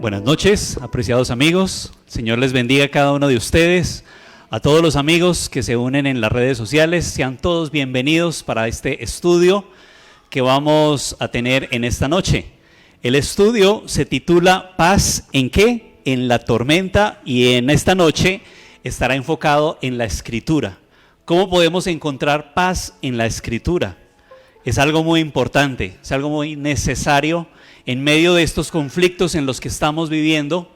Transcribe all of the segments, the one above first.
Buenas noches, apreciados amigos. Señor les bendiga a cada uno de ustedes. A todos los amigos que se unen en las redes sociales, sean todos bienvenidos para este estudio que vamos a tener en esta noche. El estudio se titula ¿Paz en qué? En la tormenta, y en esta noche estará enfocado en la Escritura. ¿Cómo podemos encontrar paz en la Escritura? Es algo muy importante, es algo muy necesario en medio de estos conflictos en los que estamos viviendo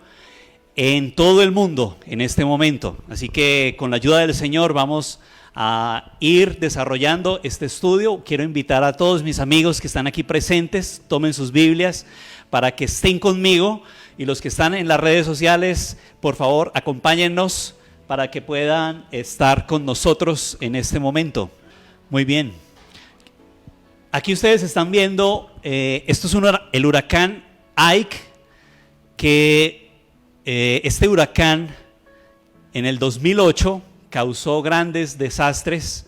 en todo el mundo en este momento. Así que con la ayuda del Señor vamos a ir desarrollando este estudio. Quiero invitar a todos mis amigos que están aquí presentes, tomen sus Biblias para que estén conmigo, y los que están en las redes sociales, por favor, acompáñennos para que puedan estar con nosotros en este momento. Muy bien. Aquí ustedes están viendo, esto es el huracán Ike, que este huracán en el 2008 causó grandes desastres,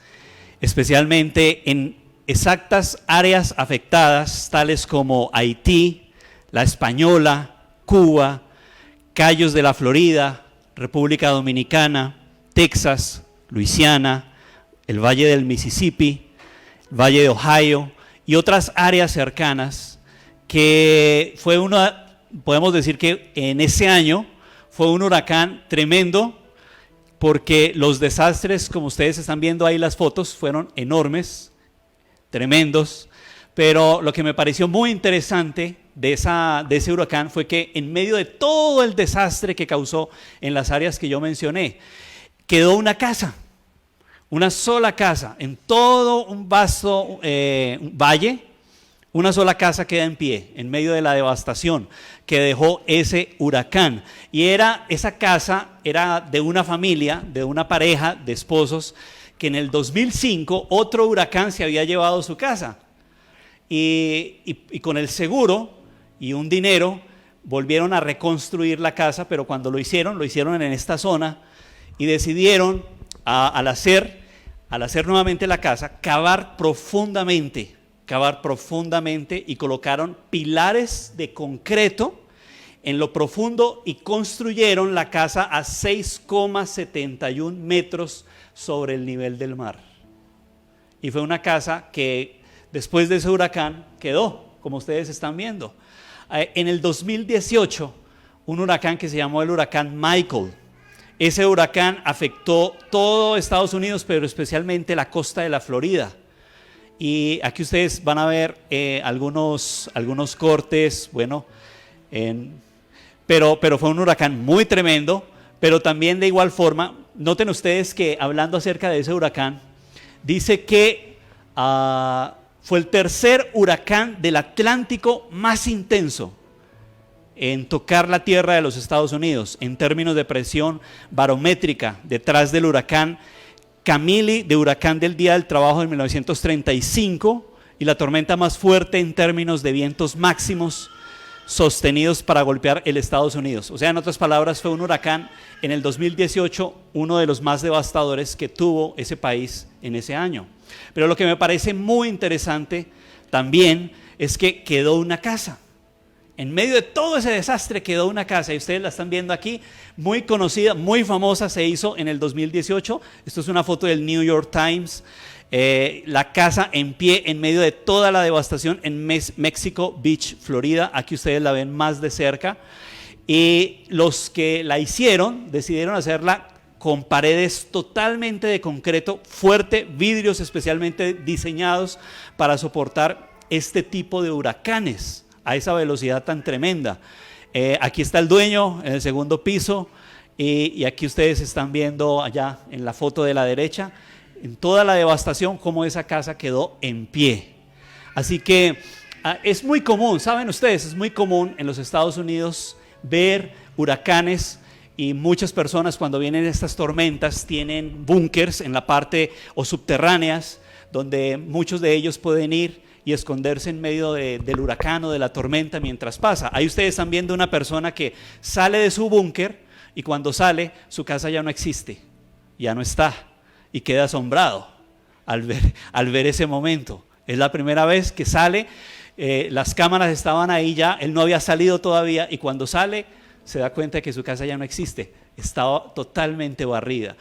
especialmente en exactas áreas afectadas, tales como Haití, La Española, Cuba, Cayos de la Florida, República Dominicana, Texas, Luisiana, el Valle del Mississippi, Valle de Ohio y otras áreas cercanas, que podemos decir que en ese año fue un huracán tremendo, porque los desastres, como ustedes están viendo ahí las fotos, fueron enormes, tremendos. Pero lo que me pareció muy interesante de ese huracán fue que en medio de todo el desastre que causó en las áreas que yo mencioné, quedó una casa. Una sola casa, en todo un vasto valle, una sola casa queda en pie, en medio de la devastación que dejó ese huracán. Y esa casa era de una familia, de una pareja de esposos, que en el 2005 otro huracán se había llevado su casa. Y con el seguro y un dinero volvieron a reconstruir la casa, pero cuando lo hicieron en esta zona, y decidieron al hacer nuevamente la casa, cavar profundamente, y colocaron pilares de concreto en lo profundo y construyeron la casa a 6,71 metros sobre el nivel del mar. Y fue una casa que después de ese huracán quedó, como ustedes están viendo. En el 2018, un huracán que se llamó el huracán Michael. Ese huracán afectó todo Estados Unidos, pero especialmente la costa de la Florida. Y aquí ustedes van a ver algunos cortes, pero fue un huracán muy tremendo. Pero también de igual forma, noten ustedes que hablando acerca de ese huracán, dice que fue el tercer huracán del Atlántico más intenso en tocar la tierra de los Estados Unidos, en términos de presión barométrica, detrás del huracán Camille, de huracán del Día del Trabajo de 1935, y la tormenta más fuerte en términos de vientos máximos sostenidos para golpear el Estados Unidos. O sea, en otras palabras, fue un huracán en el 2018, uno de los más devastadores que tuvo ese país en ese año. Pero lo que me parece muy interesante también es que quedó una casa. En medio de todo ese desastre quedó una casa, y ustedes la están viendo aquí, muy conocida, muy famosa, se hizo en el 2018. Esto es una foto del New York Times. La casa en pie en medio de toda la devastación en Mexico Beach, Florida. Aquí ustedes la ven más de cerca. Y los que la hicieron decidieron hacerla con paredes totalmente de concreto fuerte, vidrios especialmente diseñados para soportar este tipo de huracanes a esa velocidad tan tremenda. Aquí está el dueño en el segundo piso, y aquí ustedes están viendo allá en la foto de la derecha, en toda la devastación, cómo esa casa quedó en pie. Así que es muy común, saben ustedes, es muy común en los Estados Unidos ver huracanes, y muchas personas cuando vienen estas tormentas tienen búnkers en la parte o subterráneas, donde muchos de ellos pueden ir y esconderse en medio del huracán o de la tormenta mientras pasa. Ahí ustedes están viendo una persona que sale de su búnker, y cuando sale su casa ya no existe, ya no está, y queda asombrado al ver ese momento. Es la primera vez que sale las cámaras estaban ahí ya, él no había salido todavía y cuando sale se da cuenta de que su casa ya no existe, estaba totalmente barrida.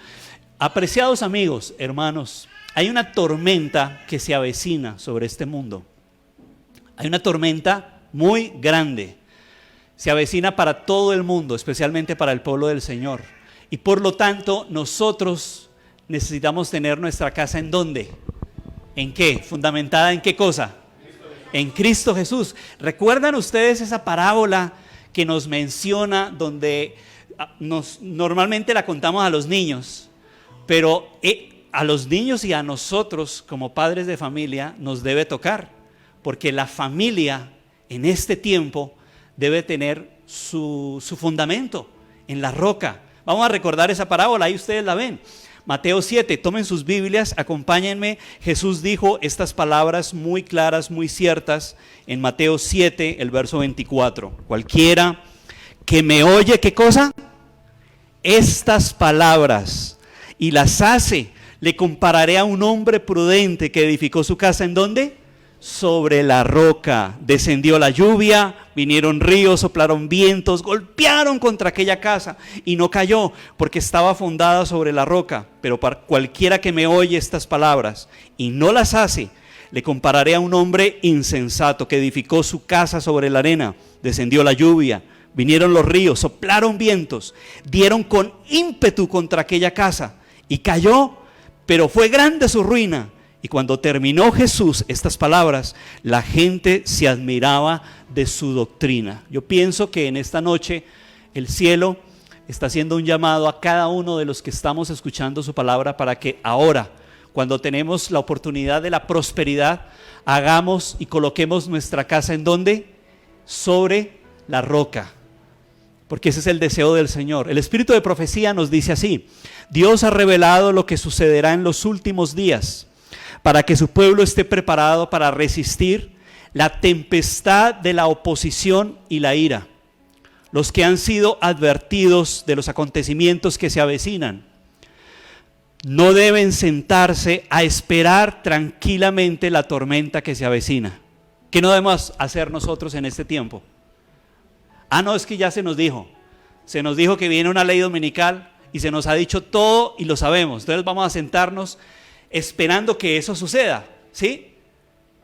Apreciados amigos, hermanos, hay una tormenta que se avecina sobre este mundo. Hay una tormenta muy grande. Se avecina para todo el mundo, especialmente para el pueblo del Señor. Y por lo tanto, nosotros necesitamos tener nuestra casa ¿en dónde? ¿En qué? ¿Fundamentada en qué cosa? En Cristo Jesús. ¿Recuerdan ustedes esa parábola que nos menciona donde normalmente la contamos a los niños? Pero a los niños y a nosotros como padres de familia nos debe tocar, porque la familia en este tiempo debe tener su fundamento en la roca. Vamos a recordar esa parábola, ahí ustedes la ven. Mateo 7, tomen sus Biblias, acompáñenme. Jesús dijo estas palabras muy claras, muy ciertas en Mateo 7, el verso 24. Cualquiera que me oye, ¿qué cosa? Estas palabras y las hace, le compararé a un hombre prudente que edificó su casa ¿en dónde? Sobre la roca. Descendió la lluvia, vinieron ríos, soplaron vientos, golpearon contra aquella casa y no cayó porque estaba fundada sobre la roca. Pero para cualquiera que me oye estas palabras y no las hace, le compararé a un hombre insensato que edificó su casa sobre la arena. Descendió la lluvia, vinieron los ríos, soplaron vientos, dieron con ímpetu contra aquella casa y cayó, pero fue grande su ruina. Y cuando terminó Jesús estas palabras, la gente se admiraba de su doctrina. Yo pienso que en esta noche el cielo está haciendo un llamado a cada uno de los que estamos escuchando su palabra para que ahora, cuando tenemos la oportunidad de la prosperidad, hagamos y coloquemos nuestra casa ¿en dónde? Sobre la roca. Porque ese es el deseo del Señor. El espíritu de profecía nos dice así: Dios ha revelado lo que sucederá en los últimos días, para que su pueblo esté preparado para resistir la tempestad de la oposición y la ira. Los que han sido advertidos de los acontecimientos que se avecinan no deben sentarse a esperar tranquilamente la tormenta que se avecina. ¿Qué no debemos hacer nosotros en este tiempo? No, es que ya se nos dijo que viene una ley dominical y se nos ha dicho todo y lo sabemos. Entonces vamos a sentarnos esperando que eso suceda, ¿sí?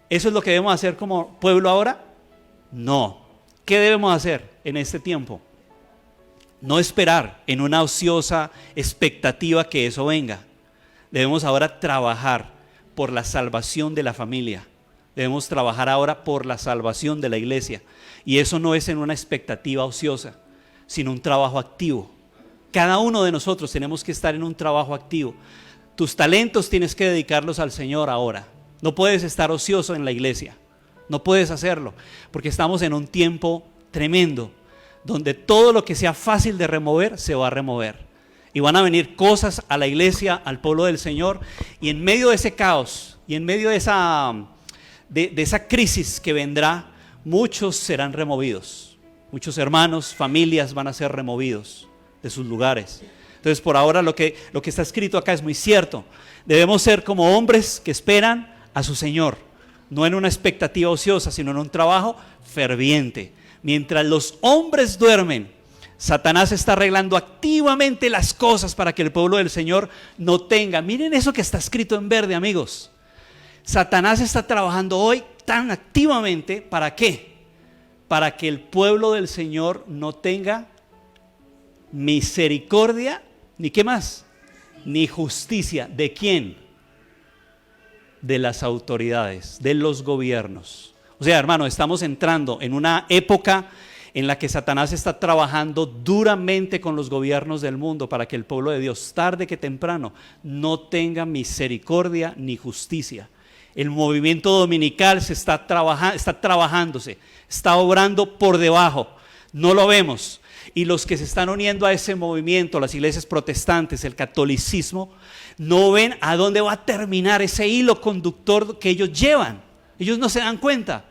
¿Eso es lo que debemos hacer como pueblo ahora? No. ¿Qué debemos hacer en este tiempo? No esperar en una ociosa expectativa que eso venga. Debemos ahora trabajar por la salvación de la familia. Debemos trabajar ahora por la salvación de la iglesia. Y eso no es en una expectativa ociosa, sino un trabajo activo. Cada uno de nosotros tenemos que estar en un trabajo activo. Tus talentos tienes que dedicarlos al Señor ahora. No puedes estar ocioso en la iglesia. No puedes hacerlo, porque estamos en un tiempo tremendo, donde todo lo que sea fácil de remover, se va a remover. Y van a venir cosas a la iglesia, al pueblo del Señor, y en medio de ese caos, y en medio de esa crisis que vendrá, muchos serán removidos. Muchos hermanos, familias van a ser removidos de sus lugares. Entonces, por ahora lo que está escrito acá es muy cierto. Debemos ser como hombres que esperan a su Señor, no en una expectativa ociosa, sino en un trabajo ferviente. Mientras los hombres duermen, Satanás está arreglando activamente las cosas para que el pueblo del Señor no tenga. Miren eso que está escrito en verde, amigos. Satanás está trabajando hoy tan activamente, ¿para qué? Para que el pueblo del Señor no tenga misericordia, ni qué más, ni justicia. ¿De quién? De las autoridades, de los gobiernos. O sea, hermano, estamos entrando en una época en la que Satanás está trabajando duramente con los gobiernos del mundo para que el pueblo de Dios, tarde que temprano, no tenga misericordia ni justicia. El movimiento dominical está trabajándose, está obrando por debajo, no lo vemos. Y los que se están uniendo a ese movimiento, las iglesias protestantes, el catolicismo, no ven a dónde va a terminar ese hilo conductor que ellos llevan. Ellos no se dan cuenta,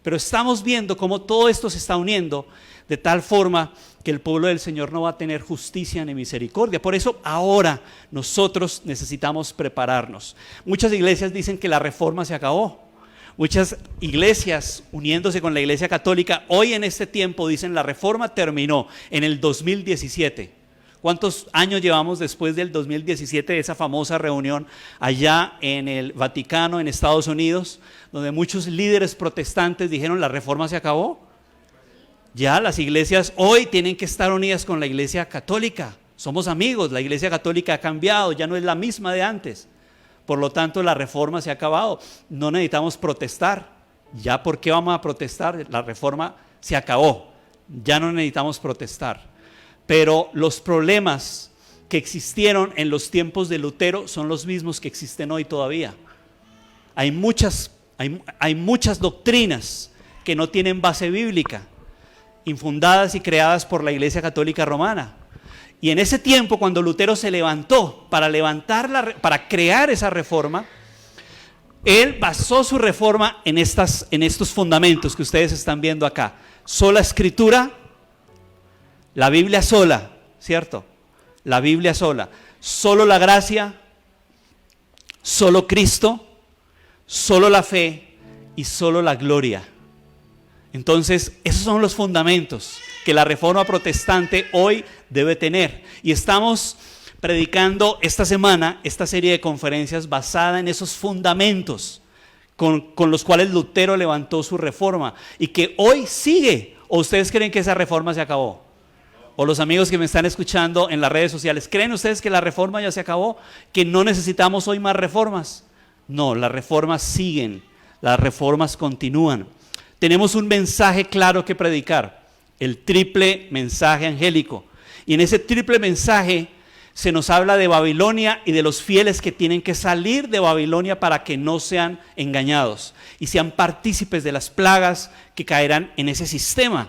pero estamos viendo cómo todo esto se está uniendo de tal forma que el pueblo del Señor no va a tener justicia ni misericordia. Por eso ahora nosotros necesitamos prepararnos. Muchas iglesias dicen que la reforma se acabó. Muchas iglesias uniéndose con la Iglesia Católica, hoy en este tiempo dicen la reforma terminó en el 2017. ¿Cuántos años llevamos después del 2017 de esa famosa reunión allá en el Vaticano, en Estados Unidos, donde muchos líderes protestantes dijeron la reforma se acabó? Ya las iglesias hoy tienen que estar unidas con la Iglesia Católica. Somos amigos, la Iglesia Católica ha cambiado, ya no es la misma de antes. Por lo tanto, la reforma se ha acabado. No necesitamos protestar. ¿Ya por qué vamos a protestar? La reforma se acabó. Ya no necesitamos protestar. Pero los problemas que existieron en los tiempos de Lutero son los mismos que existen hoy todavía. Hay muchas doctrinas que no tienen base bíblica, infundadas y creadas por la Iglesia Católica Romana. Y en ese tiempo, cuando Lutero se levantó para crear esa reforma, él basó su reforma en estos fundamentos que ustedes están viendo acá. Sola Escritura, la Biblia sola, ¿cierto? La Biblia sola. Solo la gracia, solo Cristo, solo la fe y solo la gloria. Entonces, esos son los fundamentos que la reforma protestante hoy debe tener. Y estamos predicando esta semana esta serie de conferencias basada en esos fundamentos con los cuales Lutero levantó su reforma y que hoy sigue. ¿O ustedes creen que esa reforma se acabó? O los amigos que me están escuchando en las redes sociales, ¿creen ustedes que la reforma ya se acabó? ¿Que no necesitamos hoy más reformas? No, las reformas siguen, las reformas continúan. Tenemos un mensaje claro que predicar, el triple mensaje angélico. Y en ese triple mensaje se nos habla de Babilonia y de los fieles que tienen que salir de Babilonia para que no sean engañados y sean partícipes de las plagas que caerán en ese sistema.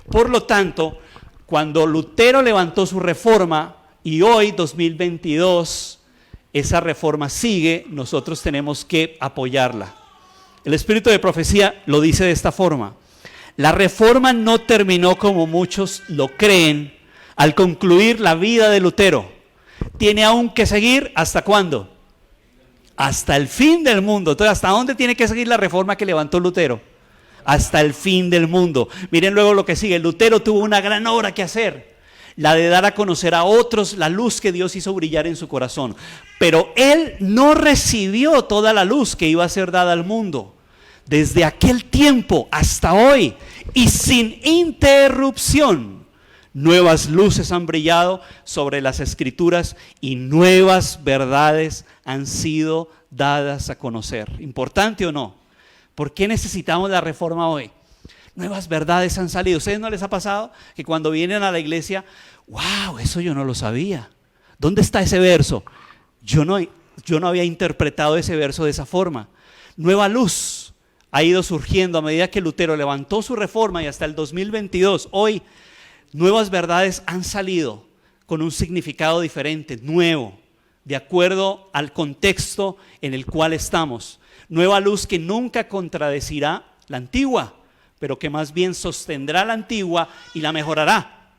Por lo tanto, cuando Lutero levantó su reforma y hoy, 2022, esa reforma sigue, nosotros tenemos que apoyarla. El espíritu de profecía lo dice de esta forma: la reforma no terminó como muchos lo creen al concluir la vida de Lutero. Tiene aún que seguir, ¿hasta cuándo? Hasta el fin del mundo. Entonces, ¿hasta dónde tiene que seguir la reforma que levantó Lutero? Hasta el fin del mundo. Miren luego lo que sigue. Lutero tuvo una gran obra que hacer, la de dar a conocer a otros la luz que Dios hizo brillar en su corazón. Pero él no recibió toda la luz que iba a ser dada al mundo. Desde aquel tiempo hasta hoy y sin interrupción, nuevas luces han brillado sobre las Escrituras y nuevas verdades han sido dadas a conocer. ¿Importante o no? ¿Por qué necesitamos la reforma hoy? Nuevas verdades han salido. ¿A ustedes no les ha pasado que cuando vienen a la iglesia, wow, eso yo no lo sabía? ¿Dónde está ese verso? Yo no había interpretado ese verso de esa forma. Nueva luz ha ido surgiendo a medida que Lutero levantó su reforma y hasta el 2022. Hoy, nuevas verdades han salido con un significado diferente, nuevo, de acuerdo al contexto en el cual estamos. Nueva luz que nunca contradecirá la antigua, pero que más bien sostendrá la antigua y la mejorará.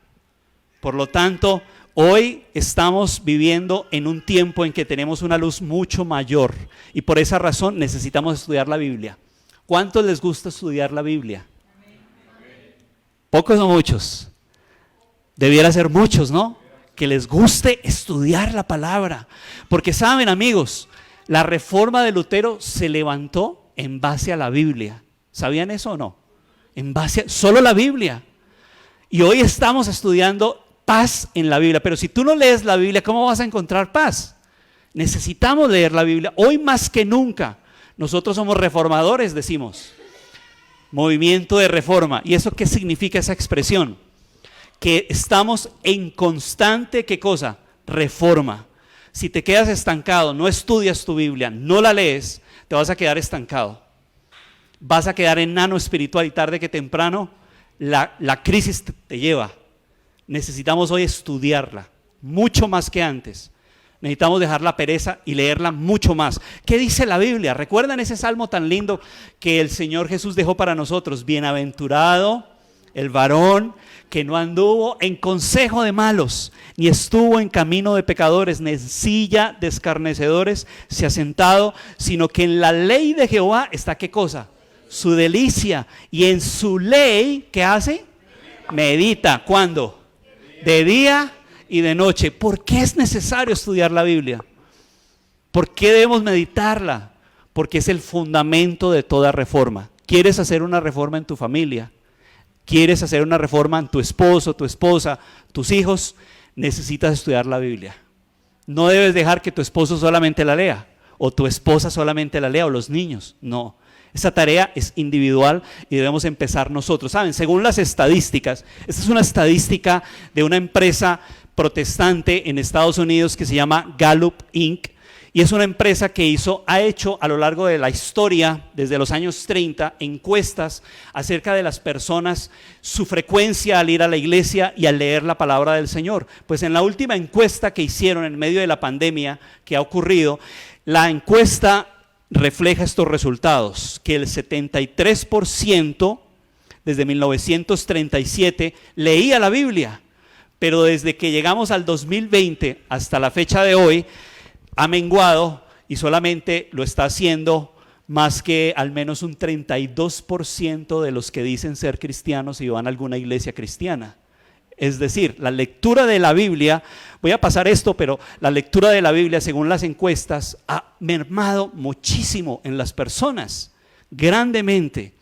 Por lo tanto, hoy estamos viviendo en un tiempo en que tenemos una luz mucho mayor y por esa razón necesitamos estudiar la Biblia. ¿Cuántos les gusta estudiar la Biblia? ¿Pocos o muchos? Debiera ser muchos, ¿no? Que les guste estudiar la palabra. Porque saben, amigos, la reforma de Lutero se levantó en base a la Biblia. ¿Sabían eso o no? En base a solo la Biblia. Y hoy estamos estudiando paz en la Biblia. Pero si tú no lees la Biblia, ¿cómo vas a encontrar paz? Necesitamos leer la Biblia. Hoy más que nunca. Nosotros somos reformadores, decimos. Movimiento de reforma. ¿Y eso qué significa esa expresión? Que estamos en constante, ¿qué cosa? Reforma. Si te quedas estancado, no estudias tu Biblia, no la lees, te vas a quedar estancado. Vas a quedar enano espiritual y tarde que temprano la crisis te lleva. Necesitamos hoy estudiarla, mucho más que antes. Necesitamos dejar la pereza y leerla mucho más. ¿Qué dice la Biblia? ¿Recuerdan ese salmo tan lindo que el Señor Jesús dejó para nosotros? Bienaventurado el varón que no anduvo en consejo de malos, ni estuvo en camino de pecadores, ni en silla de escarnecedores se ha sentado, sino que en la ley de Jehová está, ¿qué cosa? Su delicia, y en su ley, ¿qué hace? Medita. ¿Cuándo? De día y de noche. ¿Por qué es necesario estudiar la Biblia? ¿Por qué debemos meditarla? Porque es el fundamento de toda reforma. ¿Quieres hacer una reforma en tu familia? ¿Quieres hacer una reforma en tu esposo, tu esposa, tus hijos? Necesitas estudiar la Biblia. No debes dejar que tu esposo solamente la lea, o tu esposa solamente la lea, o los niños. No, esa tarea es individual y debemos empezar nosotros. ¿Saben? Según las estadísticas, esta es una estadística de una empresa protestante en Estados Unidos que se llama Gallup Inc., y es una empresa que ha hecho a lo largo de la historia, desde los años 30, encuestas acerca de las personas, su frecuencia al ir a la iglesia y al leer la palabra del Señor. Pues en la última encuesta que hicieron en medio de la pandemia que ha ocurrido, la encuesta refleja estos resultados, que el 73% desde 1937 leía la Biblia, pero desde que llegamos al 2020 hasta la fecha de hoy, ha menguado y solamente lo está haciendo más que al menos un 32% de los que dicen ser cristianos y van a alguna iglesia cristiana. Es decir, la lectura de la Biblia, voy a pasar esto, pero la lectura de la Biblia, según las encuestas, ha mermado muchísimo en las personas, grandemente.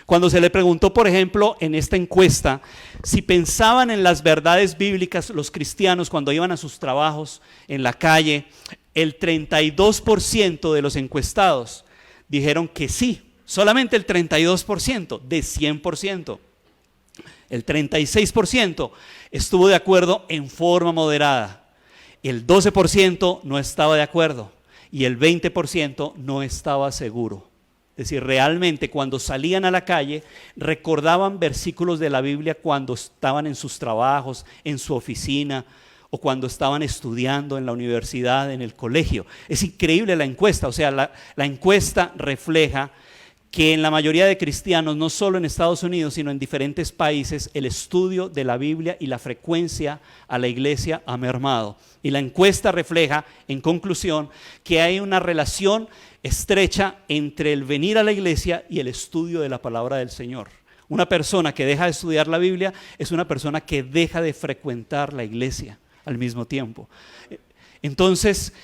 Cuando se le preguntó, por ejemplo, en esta encuesta, si pensaban en las verdades bíblicas los cristianos cuando iban a sus trabajos en la calle, el 32% de los encuestados dijeron que sí, solamente el 32% de 100%. El 36% estuvo de acuerdo en forma moderada, el 12% no estaba de acuerdo y el 20% no estaba seguro. Es decir, realmente cuando salían a la calle recordaban versículos de la Biblia cuando estaban en sus trabajos, en su oficina, o cuando estaban estudiando en la universidad, en el colegio. Es increíble la encuesta, o sea, la encuesta refleja que en la mayoría de cristianos, no solo en Estados Unidos, sino en diferentes países, el estudio de la Biblia y la frecuencia a la iglesia ha mermado. Y la encuesta refleja, en conclusión, que hay una relación estrecha entre el venir a la iglesia y el estudio de la palabra del Señor. Una persona que deja de estudiar la Biblia es una persona que deja de frecuentar la iglesia al mismo tiempo. Entonces,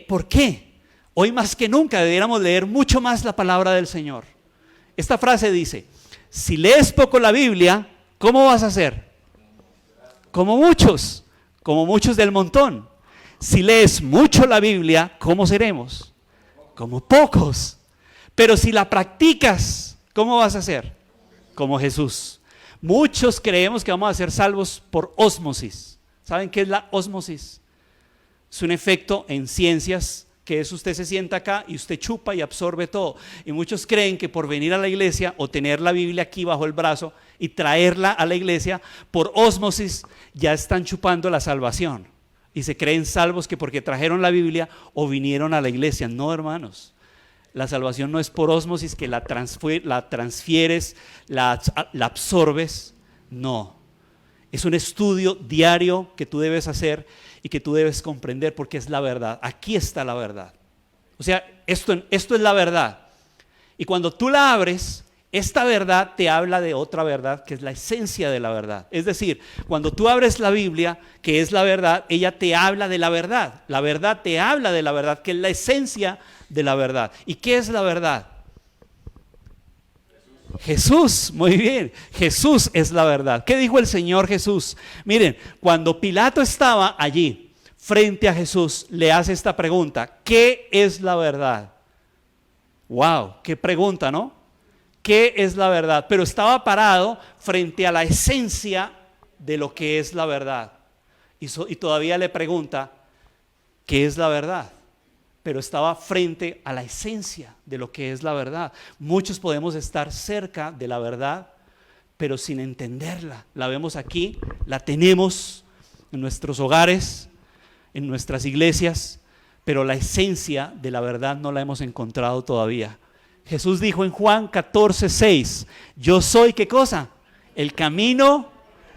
¿por qué? Hoy más que nunca deberíamos leer mucho más la palabra del Señor. Esta frase dice, si lees poco la Biblia, ¿cómo vas a ser? Como muchos del montón. Si lees mucho la Biblia, ¿cómo seremos? Como pocos. Pero si la practicas, ¿cómo vas a ser? Como Jesús. Muchos creemos que vamos a ser salvos por ósmosis. ¿Saben qué es la ósmosis? Es un efecto en ciencias que es usted se sienta acá y usted chupa y absorbe todo. Y muchos creen que por venir a la iglesia o tener la Biblia aquí bajo el brazo y traerla a la iglesia, por ósmosis ya están chupando la salvación. Y se creen salvos que porque trajeron la Biblia o vinieron a la iglesia. No, hermanos. La salvación no es por ósmosis que la transfieres, la absorbes. No. Es un estudio diario que tú debes hacer y que tú debes comprender porque es la verdad. Aquí está la verdad. O sea, esto es la verdad. Y cuando tú la abres, esta verdad te habla de otra verdad que es la esencia de la verdad. Es decir, cuando tú abres la Biblia, que es la verdad, ella te habla de la verdad. La verdad te habla de la verdad, que es la esencia de la verdad. ¿Y qué es la verdad? Jesús, muy bien, Jesús es la verdad. ¿Qué dijo el Señor Jesús? Miren, cuando Pilato estaba allí frente a Jesús, le hace esta pregunta: ¿qué es la verdad? Wow, qué pregunta, ¿no? ¿Qué es la verdad? Pero estaba parado frente a la esencia de lo que es la verdad. Y todavía le pregunta: ¿qué es la verdad? Pero estaba frente a la esencia de lo que es la verdad. Muchos podemos estar cerca de la verdad, pero sin entenderla. La vemos aquí, la tenemos en nuestros hogares, en nuestras iglesias, pero la esencia de la verdad no la hemos encontrado todavía. Jesús dijo en Juan 14:6, yo soy, ¿qué cosa? el camino,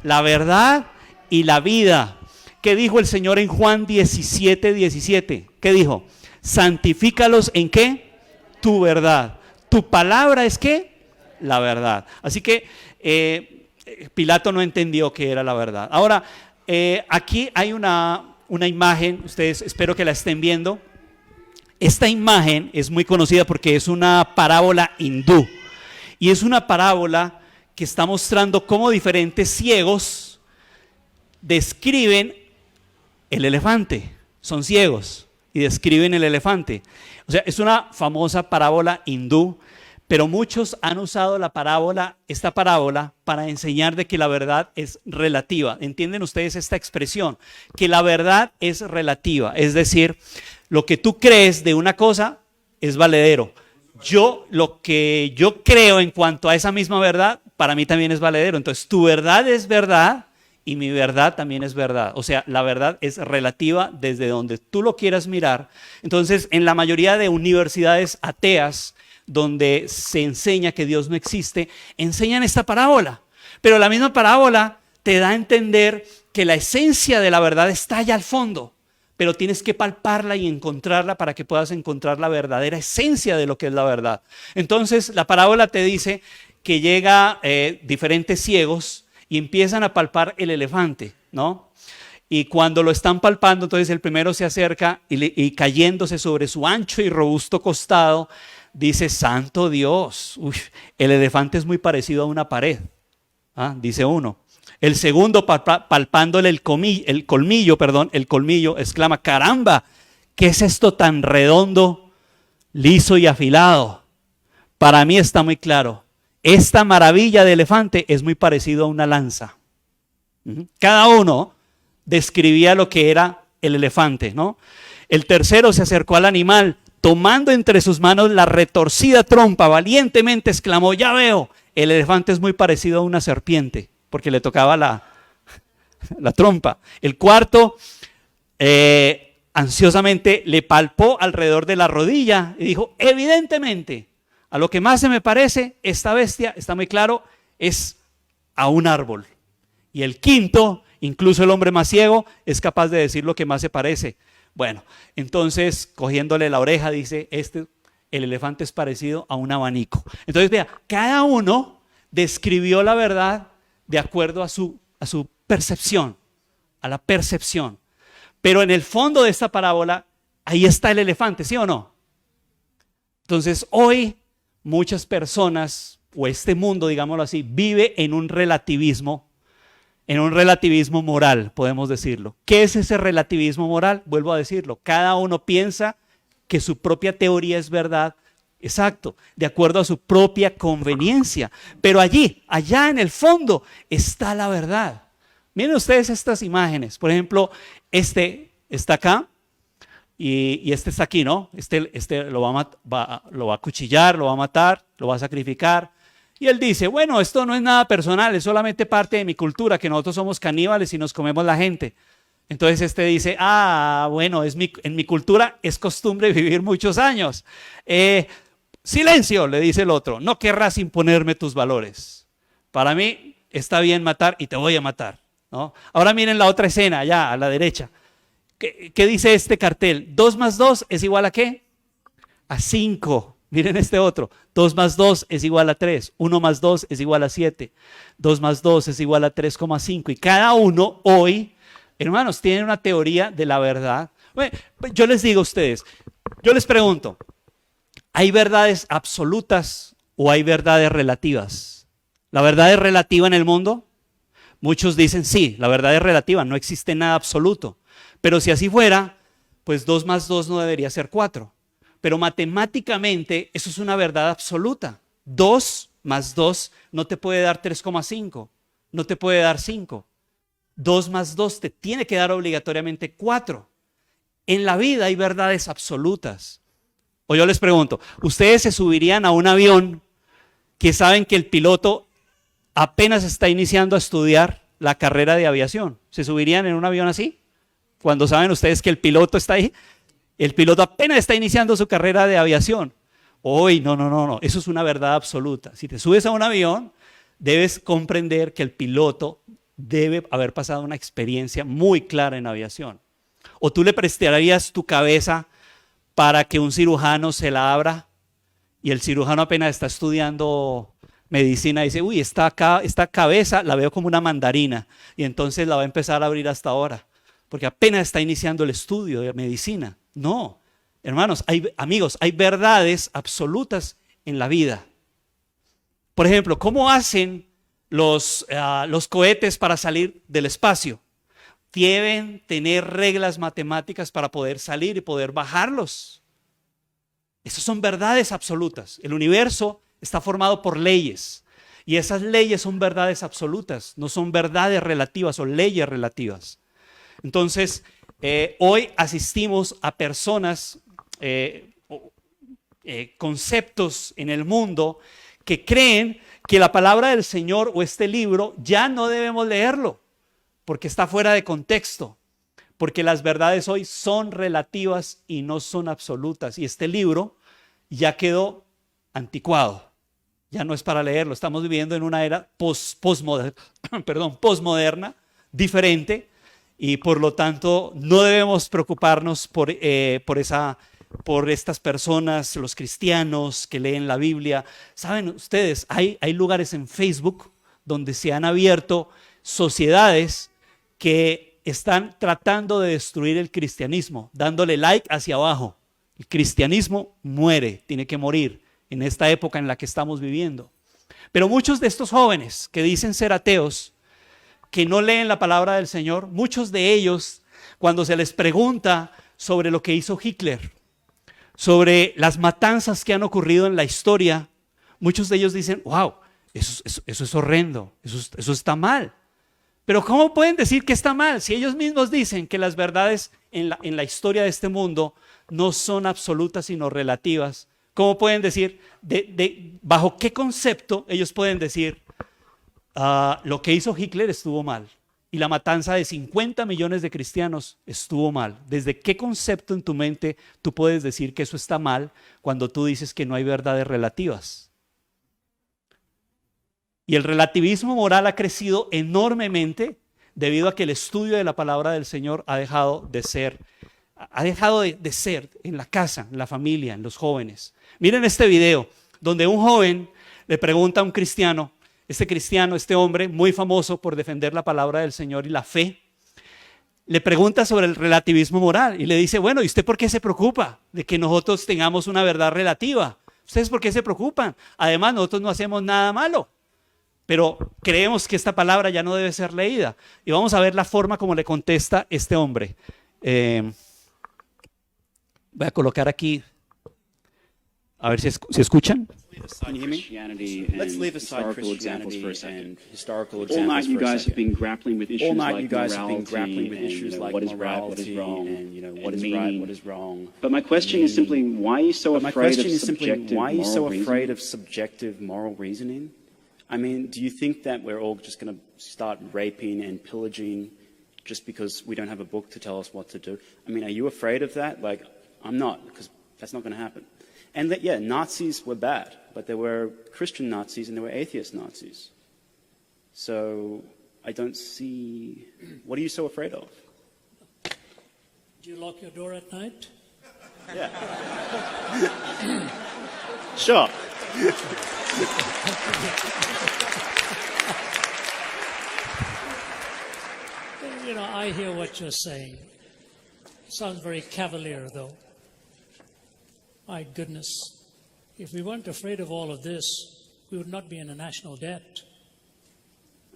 la verdad y la vida. ¿Qué dijo el Señor en Juan 17:17? ¿Qué dijo? Santifícalos ¿en qué? Tu verdad. Tu palabra es ¿qué? La verdad. Así que Pilato no entendió qué era la verdad. Ahora, aquí hay una imagen, ustedes espero que la estén viendo. Esta imagen es muy conocida porque es una parábola hindú. Y es una parábola que está mostrando cómo diferentes ciegos describen el elefante. Son ciegos y describen el elefante. O sea, es una famosa parábola hindú, pero muchos han usado esta parábola para enseñar de que la verdad es relativa. ¿Entienden ustedes esta expresión? Que la verdad es relativa, es decir, lo que tú crees de una cosa es valedero. Lo que yo creo en cuanto a esa misma verdad, para mí también es valedero. Entonces, tu verdad es verdad y mi verdad también es verdad. O sea, la verdad es relativa desde donde tú lo quieras mirar. Entonces, en la mayoría de universidades ateas, donde se enseña que Dios no existe, enseñan esta parábola. Pero la misma parábola te da a entender que la esencia de la verdad está allá al fondo, pero tienes que palparla y encontrarla para que puedas encontrar la verdadera esencia de lo que es la verdad. Entonces, la parábola te dice que llega diferentes ciegos y empiezan a palpar el elefante, ¿no? Y cuando lo están palpando, entonces el primero se acerca y cayéndose sobre su ancho y robusto costado, dice: Santo Dios, el elefante es muy parecido a una pared, dice uno. El segundo, palpándole el colmillo, exclama: caramba, ¿qué es esto tan redondo, liso y afilado? Para mí está muy claro, esta maravilla de elefante es muy parecido a una lanza. Cada uno describía lo que era el elefante, ¿no? El tercero se acercó al animal, tomando entre sus manos la retorcida trompa, valientemente exclamó: ya veo, el elefante es muy parecido a una serpiente, porque le tocaba la trompa. El cuarto, ansiosamente le palpó alrededor de la rodilla y dijo: evidentemente, a lo que más se me parece, esta bestia, está muy claro, es a un árbol. Y el quinto, incluso el hombre más ciego, es capaz de decir lo que más se parece. Bueno, entonces, cogiéndole la oreja, dice: el elefante es parecido a un abanico. Entonces, vea, cada uno describió la verdad de acuerdo a su percepción, a la percepción. Pero en el fondo de esta parábola, ahí está el elefante, ¿sí o no? Entonces, hoy muchas personas, o este mundo, digámoslo así, vive en un relativismo moral, podemos decirlo. ¿Qué es ese relativismo moral? Vuelvo a decirlo, cada uno piensa que su propia teoría es verdad, exacto, de acuerdo a su propia conveniencia. Pero allá en el fondo está la verdad. Miren ustedes estas imágenes. Por ejemplo, este está acá y este está aquí, ¿no? Este lo va a acuchillar, lo va a matar, lo va a sacrificar. Y él dice: bueno, esto no es nada personal, es solamente parte de mi cultura, que nosotros somos caníbales y nos comemos la gente. Entonces este dice: bueno, en mi cultura es costumbre vivir muchos años. Silencio, le dice el otro, no querrás imponerme tus valores. Para mí está bien matar y te voy a matar, ¿no? Ahora miren la otra escena, allá a la derecha. ¿Qué dice este cartel? 2 más 2 es igual ¿a qué? A 5. Miren este otro, 2 más 2 es igual a 3, 1 más 2 es igual a 7, 2 más 2 es igual a 3,5. Y cada uno hoy, hermanos, tiene una teoría de la verdad. Bueno, yo les digo a ustedes, yo les pregunto, ¿hay verdades absolutas o hay verdades relativas? ¿La verdad es relativa en el mundo? Muchos dicen sí, la verdad es relativa, no existe nada absoluto. Pero si así fuera, pues 2 más 2 no debería ser 4. Pero matemáticamente eso es una verdad absoluta. 2 más 2 no te puede dar 3,5, no te puede dar 5. 2 más 2 te tiene que dar obligatoriamente 4. En la vida hay verdades absolutas. O yo les pregunto, ¿ustedes se subirían a un avión que saben que el piloto apenas está iniciando a estudiar la carrera de aviación? ¿Se subirían en un avión así? Cuando saben ustedes que el piloto está ahí. El piloto apenas está iniciando su carrera de aviación. Hoy, no, eso es una verdad absoluta. Si te subes a un avión, debes comprender que el piloto debe haber pasado una experiencia muy clara en aviación. ¿O tú le prestarías tu cabeza para que un cirujano se la abra y el cirujano apenas está estudiando medicina dice, uy, esta cabeza la veo como una mandarina y entonces la va a empezar a abrir hasta ahora, porque apenas está iniciando el estudio de medicina? No, hermanos, amigos, hay verdades absolutas en la vida. Por ejemplo, ¿cómo hacen los cohetes para salir del espacio? Deben tener reglas matemáticas para poder salir y poder bajarlos. Esas son verdades absolutas. El universo está formado por leyes y esas leyes son verdades absolutas, no son verdades relativas o leyes relativas. Entonces, hoy asistimos a personas, conceptos en el mundo que creen que la palabra del Señor o este libro ya no debemos leerlo porque está fuera de contexto, porque las verdades hoy son relativas y no son absolutas, y este libro ya quedó anticuado, ya no es para leerlo. Estamos viviendo en una era posmoderna, diferente, y por lo tanto no debemos preocuparnos por estas personas, los cristianos que leen la Biblia. Saben ustedes, hay lugares en Facebook donde se han abierto sociedades que están tratando de destruir el cristianismo, dándole like hacia abajo. El cristianismo muere, tiene que morir en esta época en la que estamos viviendo. Pero muchos de estos jóvenes que dicen ser ateos, que no leen la palabra del Señor, muchos de ellos, cuando se les pregunta sobre lo que hizo Hitler, sobre las matanzas que han ocurrido en la historia, muchos de ellos dicen, wow, eso es horrendo, eso está mal. Pero ¿cómo pueden decir que está mal si ellos mismos dicen que las verdades en la historia de este mundo no son absolutas sino relativas? ¿Cómo pueden decir, bajo qué concepto ellos pueden decir lo que hizo Hitler estuvo mal y la matanza de 50 millones de cristianos estuvo mal? ¿Desde qué concepto en tu mente tú puedes decir que eso está mal cuando tú dices que no hay verdades relativas? Y el relativismo moral ha crecido enormemente debido a que el estudio de la palabra del Señor ha dejado de ser en la casa, en la familia, en los jóvenes. Miren este video donde un joven le pregunta a un cristiano, este hombre muy famoso por defender la palabra del Señor y la fe, le pregunta sobre el relativismo moral y le dice, bueno, ¿y usted por qué se preocupa de que nosotros tengamos una verdad relativa? ¿Ustedes por qué se preocupan? Además, nosotros no hacemos nada malo. Pero creemos que esta palabra ya no debe ser leída. Y vamos a ver la forma como le contesta este hombre. Voy a colocar aquí, a ver si escuchan. Can you hear me? Let's leave aside Christianity and historical examples for a second. All night you guys have been grappling with issues like morality and what is right, what is wrong. But my question is simply, why are you so afraid of subjective moral reasoning? I mean, do you think that we're all just going to start raping and pillaging just because we don't have a book to tell us what to do? I mean, are you afraid of that? Like, I'm not, because that's not going to happen. And that, yeah, Nazis were bad, but there were Christian Nazis and there were atheist Nazis. So I don't see, what are you so afraid of? Do you lock your door at night? Yeah. Sure. You know, I hear what you're saying. Sounds very cavalier, though. My goodness. If we weren't afraid of all of this, we would not be in a national debt.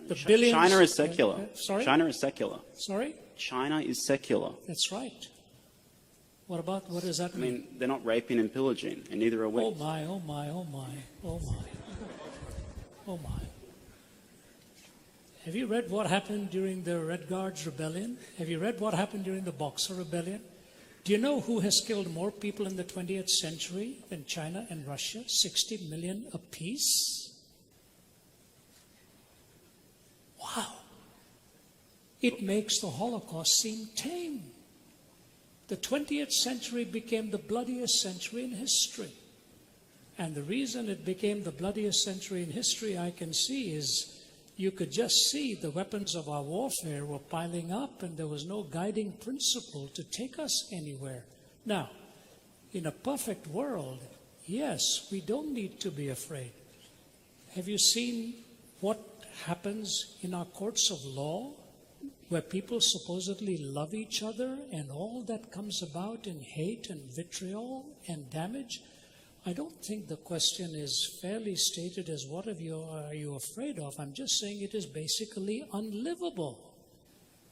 The billions. China is secular. Sorry? China is secular. Sorry? China is secular. That's right. What does that mean? I mean, they're not raping and pillaging, and neither are we. Oh my, oh my, oh my, oh my. Oh my. Have you read what happened during the Red Guards Rebellion? Have you read what happened during the Boxer Rebellion? Do you know who has killed more people in the 20th century than China and Russia? 60 million apiece? Wow. It makes the Holocaust seem tame. The 20th century became the bloodiest century in history. And the reason it became the bloodiest century in history, I can see, is you could just see the weapons of our warfare were piling up, and there was no guiding principle to take us anywhere. Now, in a perfect world, yes, we don't need to be afraid. Have you seen what happens in our courts of law, where people supposedly love each other, and all that comes about in hate and vitriol and damage? I don't think the question is fairly stated as what are you afraid of? I'm just saying it is basically unlivable.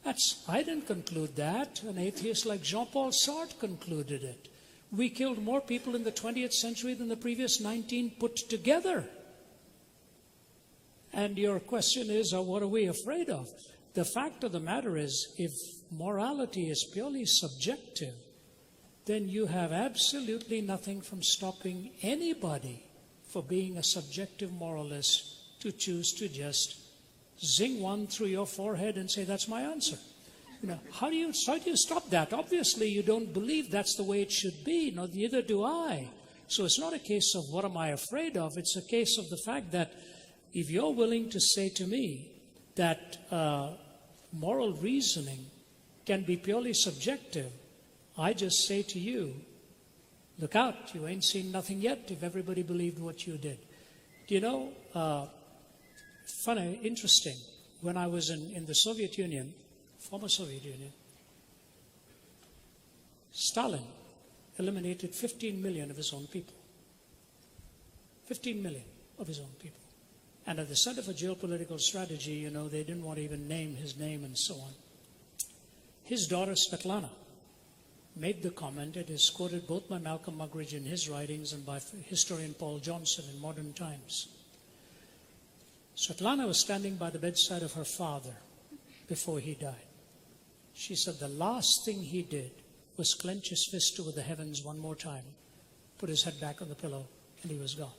I didn't conclude that. An atheist like Jean-Paul Sartre concluded it. We killed more people in the 20th century than the previous 19 put together. And your question is, what are we afraid of? The fact of the matter is, if morality is purely subjective, then you have absolutely nothing from stopping anybody for being a subjective moralist to choose to just zing one through your forehead and say, that's my answer. How do you stop that? Obviously, you don't believe that's the way it should be. No, neither do I. So it's not a case of what am I afraid of. It's a case of the fact that if you're willing to say to me that moral reasoning can be purely subjective, I just say to you, look out, you ain't seen nothing yet if everybody believed what you did. Do you know, funny, interesting, when I was in the Soviet Union, former Soviet Union, Stalin eliminated 15 million of his own people. 15 million of his own people. And at the Center for Geopolitical Strategy, they didn't want to even name his name and so on. His daughter, Svetlana, made the comment. It is quoted both by Malcolm Muggeridge in his writings and by historian Paul Johnson in Modern Times. Svetlana was standing by the bedside of her father before he died. She said the last thing he did was clench his fist toward the heavens one more time, put his head back on the pillow, and he was gone.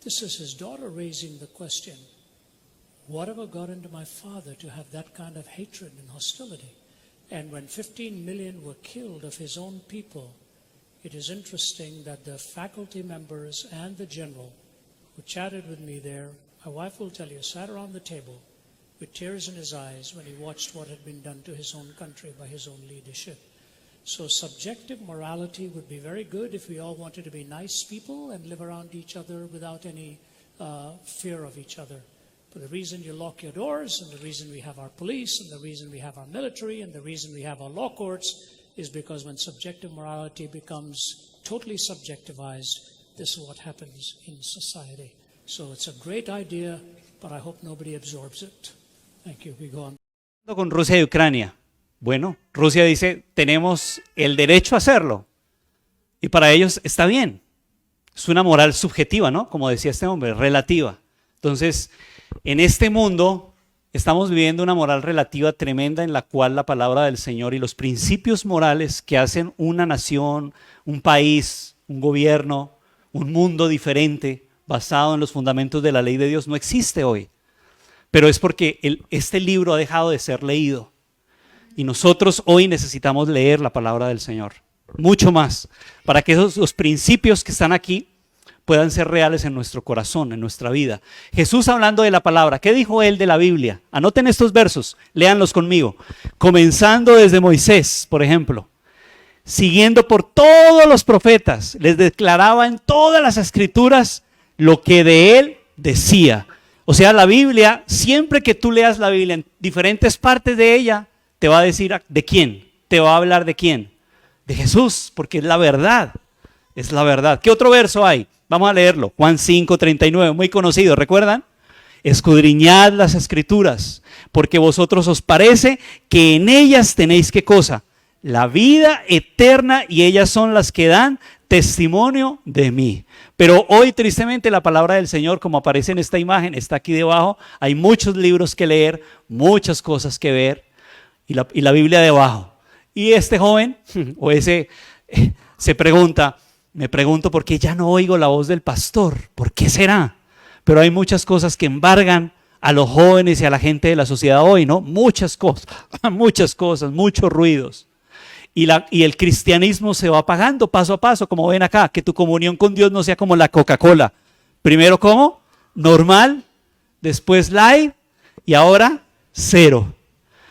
This is his daughter raising the question, whatever got into my father to have that kind of hatred and hostility? And when 15 million were killed of his own people, it is interesting that the faculty members and the general who chatted with me there, my wife will tell you, sat around the table with tears in his eyes when he watched what had been done to his own country by his own leadership. So subjective morality would be very good if we all wanted to be nice people and live around each other without any fear of each other. But the reason you lock your doors, and the reason we have our police, and the reason we have our military, and the reason we have our law courts is because when subjective morality becomes totally subjectivized, this is what happens in society. So it's a great idea, but I hope nobody absorbs it. Thank you. We go on. Con Rusia y Ucrania. Bueno, Rusia dice, tenemos el derecho a hacerlo. Y para ellos está bien. Es una moral subjetiva, ¿no? Como decía este hombre, relativa. Entonces, en este mundo estamos viviendo una moral relativa tremenda en la cual la palabra del Señor y los principios morales que hacen una nación, un país, un gobierno, un mundo diferente basado en los fundamentos de la ley de Dios no existe hoy. Pero es porque este libro ha dejado de ser leído. Y nosotros hoy necesitamos leer la palabra del Señor, mucho más, para que los principios que están aquí puedan ser reales en nuestro corazón, en nuestra vida. Jesús hablando de la palabra, ¿qué dijo él de la Biblia? Anoten estos versos, léanlos conmigo. Comenzando desde Moisés, por ejemplo, siguiendo por todos los profetas, les declaraba en todas las escrituras lo que de él decía. O sea, la Biblia, siempre que tú leas la Biblia en diferentes partes de ella, te va a decir de quién, te va a hablar de quién, de Jesús, porque es la verdad, es la verdad. ¿Qué otro verso hay? Vamos a leerlo, Juan 5:39, muy conocido, ¿recuerdan? Escudriñad las escrituras, porque vosotros os parece que en ellas tenéis ¿qué cosa? La vida eterna, y ellas son las que dan testimonio de mí. Pero hoy tristemente la palabra del Señor, como aparece en esta imagen, está aquí debajo. Hay muchos libros que leer, muchas cosas que ver, y la Biblia debajo. Y este joven o ese se pregunta, me pregunto por qué ya no oigo la voz del pastor, ¿por qué será? Pero hay muchas cosas que embargan a los jóvenes y a la gente de la sociedad hoy, ¿no? Muchas cosas, muchos ruidos. y el cristianismo se va apagando paso a paso, como ven acá, que tu comunión con Dios no sea como la Coca-Cola. Primero, ¿cómo? Normal, después light y ahora cero.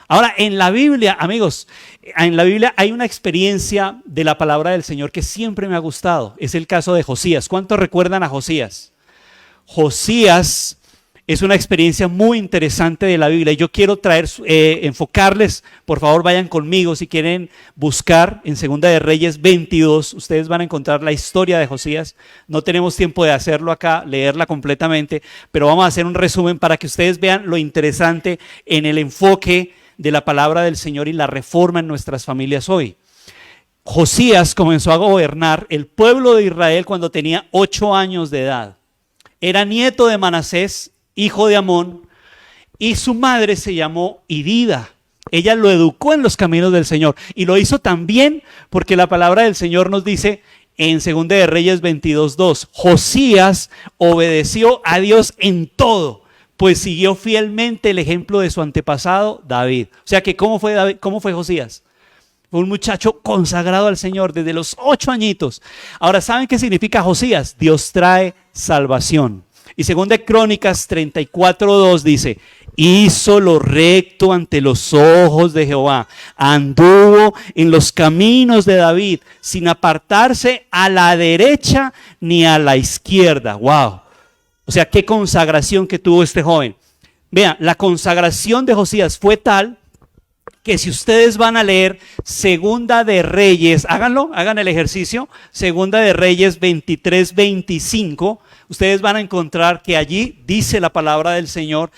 Ahora, en la Biblia, amigos, en la Biblia hay una experiencia de la palabra del Señor que siempre me ha gustado. Es el caso de Josías. ¿Cuántos recuerdan a Josías? Josías es una experiencia muy interesante de la Biblia. Yo quiero enfocarles, por favor vayan conmigo si quieren buscar en Segunda de Reyes 22. Ustedes van a encontrar la historia de Josías. No tenemos tiempo de hacerlo acá, leerla completamente, pero vamos a hacer un resumen para que ustedes vean lo interesante en el enfoque de la palabra del Señor y la reforma en nuestras familias hoy. Josías comenzó a gobernar el pueblo de Israel cuando tenía 8 años de edad. Era nieto de Manasés, hijo de Amón, y su madre se llamó Idida. Ella lo educó en los caminos del Señor y lo hizo también porque la palabra del Señor nos dice en 2 de Reyes 22:2, Josías obedeció a Dios en todo, pues siguió fielmente el ejemplo de su antepasado David. O sea que ¿cómo fue David? ¿Cómo fue Josías? Fue un muchacho consagrado al Señor desde los 8 añitos. Ahora, ¿saben qué significa Josías? Dios trae salvación. Y 2 de Crónicas 34:2 dice, hizo lo recto ante los ojos de Jehová, anduvo en los caminos de David, sin apartarse a la derecha ni a la izquierda. ¡Wow! O sea, qué consagración que tuvo este joven. Vean, la consagración de Josías fue tal que si ustedes van a leer Segunda de Reyes, háganlo, hagan el ejercicio, Segunda de Reyes 23:25, ustedes van a encontrar que allí dice la palabra del Señor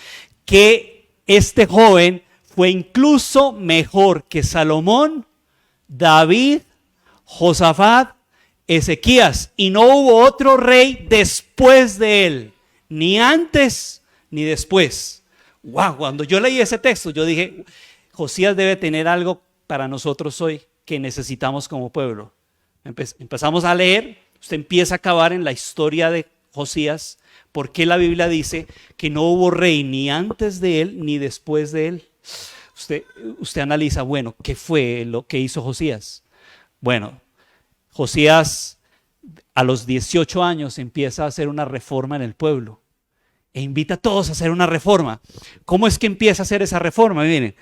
que este joven fue incluso mejor que Salomón, David, Josafat, Ezequías, y no hubo otro rey después de él, ni antes ni después. Wow, cuando yo leí ese texto, yo dije, Josías debe tener algo para nosotros hoy que necesitamos como pueblo. Empezamos a leer, usted empieza a cavar en la historia de Josías, por qué la Biblia dice que no hubo rey ni antes de él ni después de él. Usted analiza, bueno, ¿qué fue lo que hizo Josías? Bueno, Josías a los 18 años empieza a hacer una reforma en el pueblo e invita a todos a hacer una reforma. ¿Cómo es que empieza a hacer esa reforma? Miren,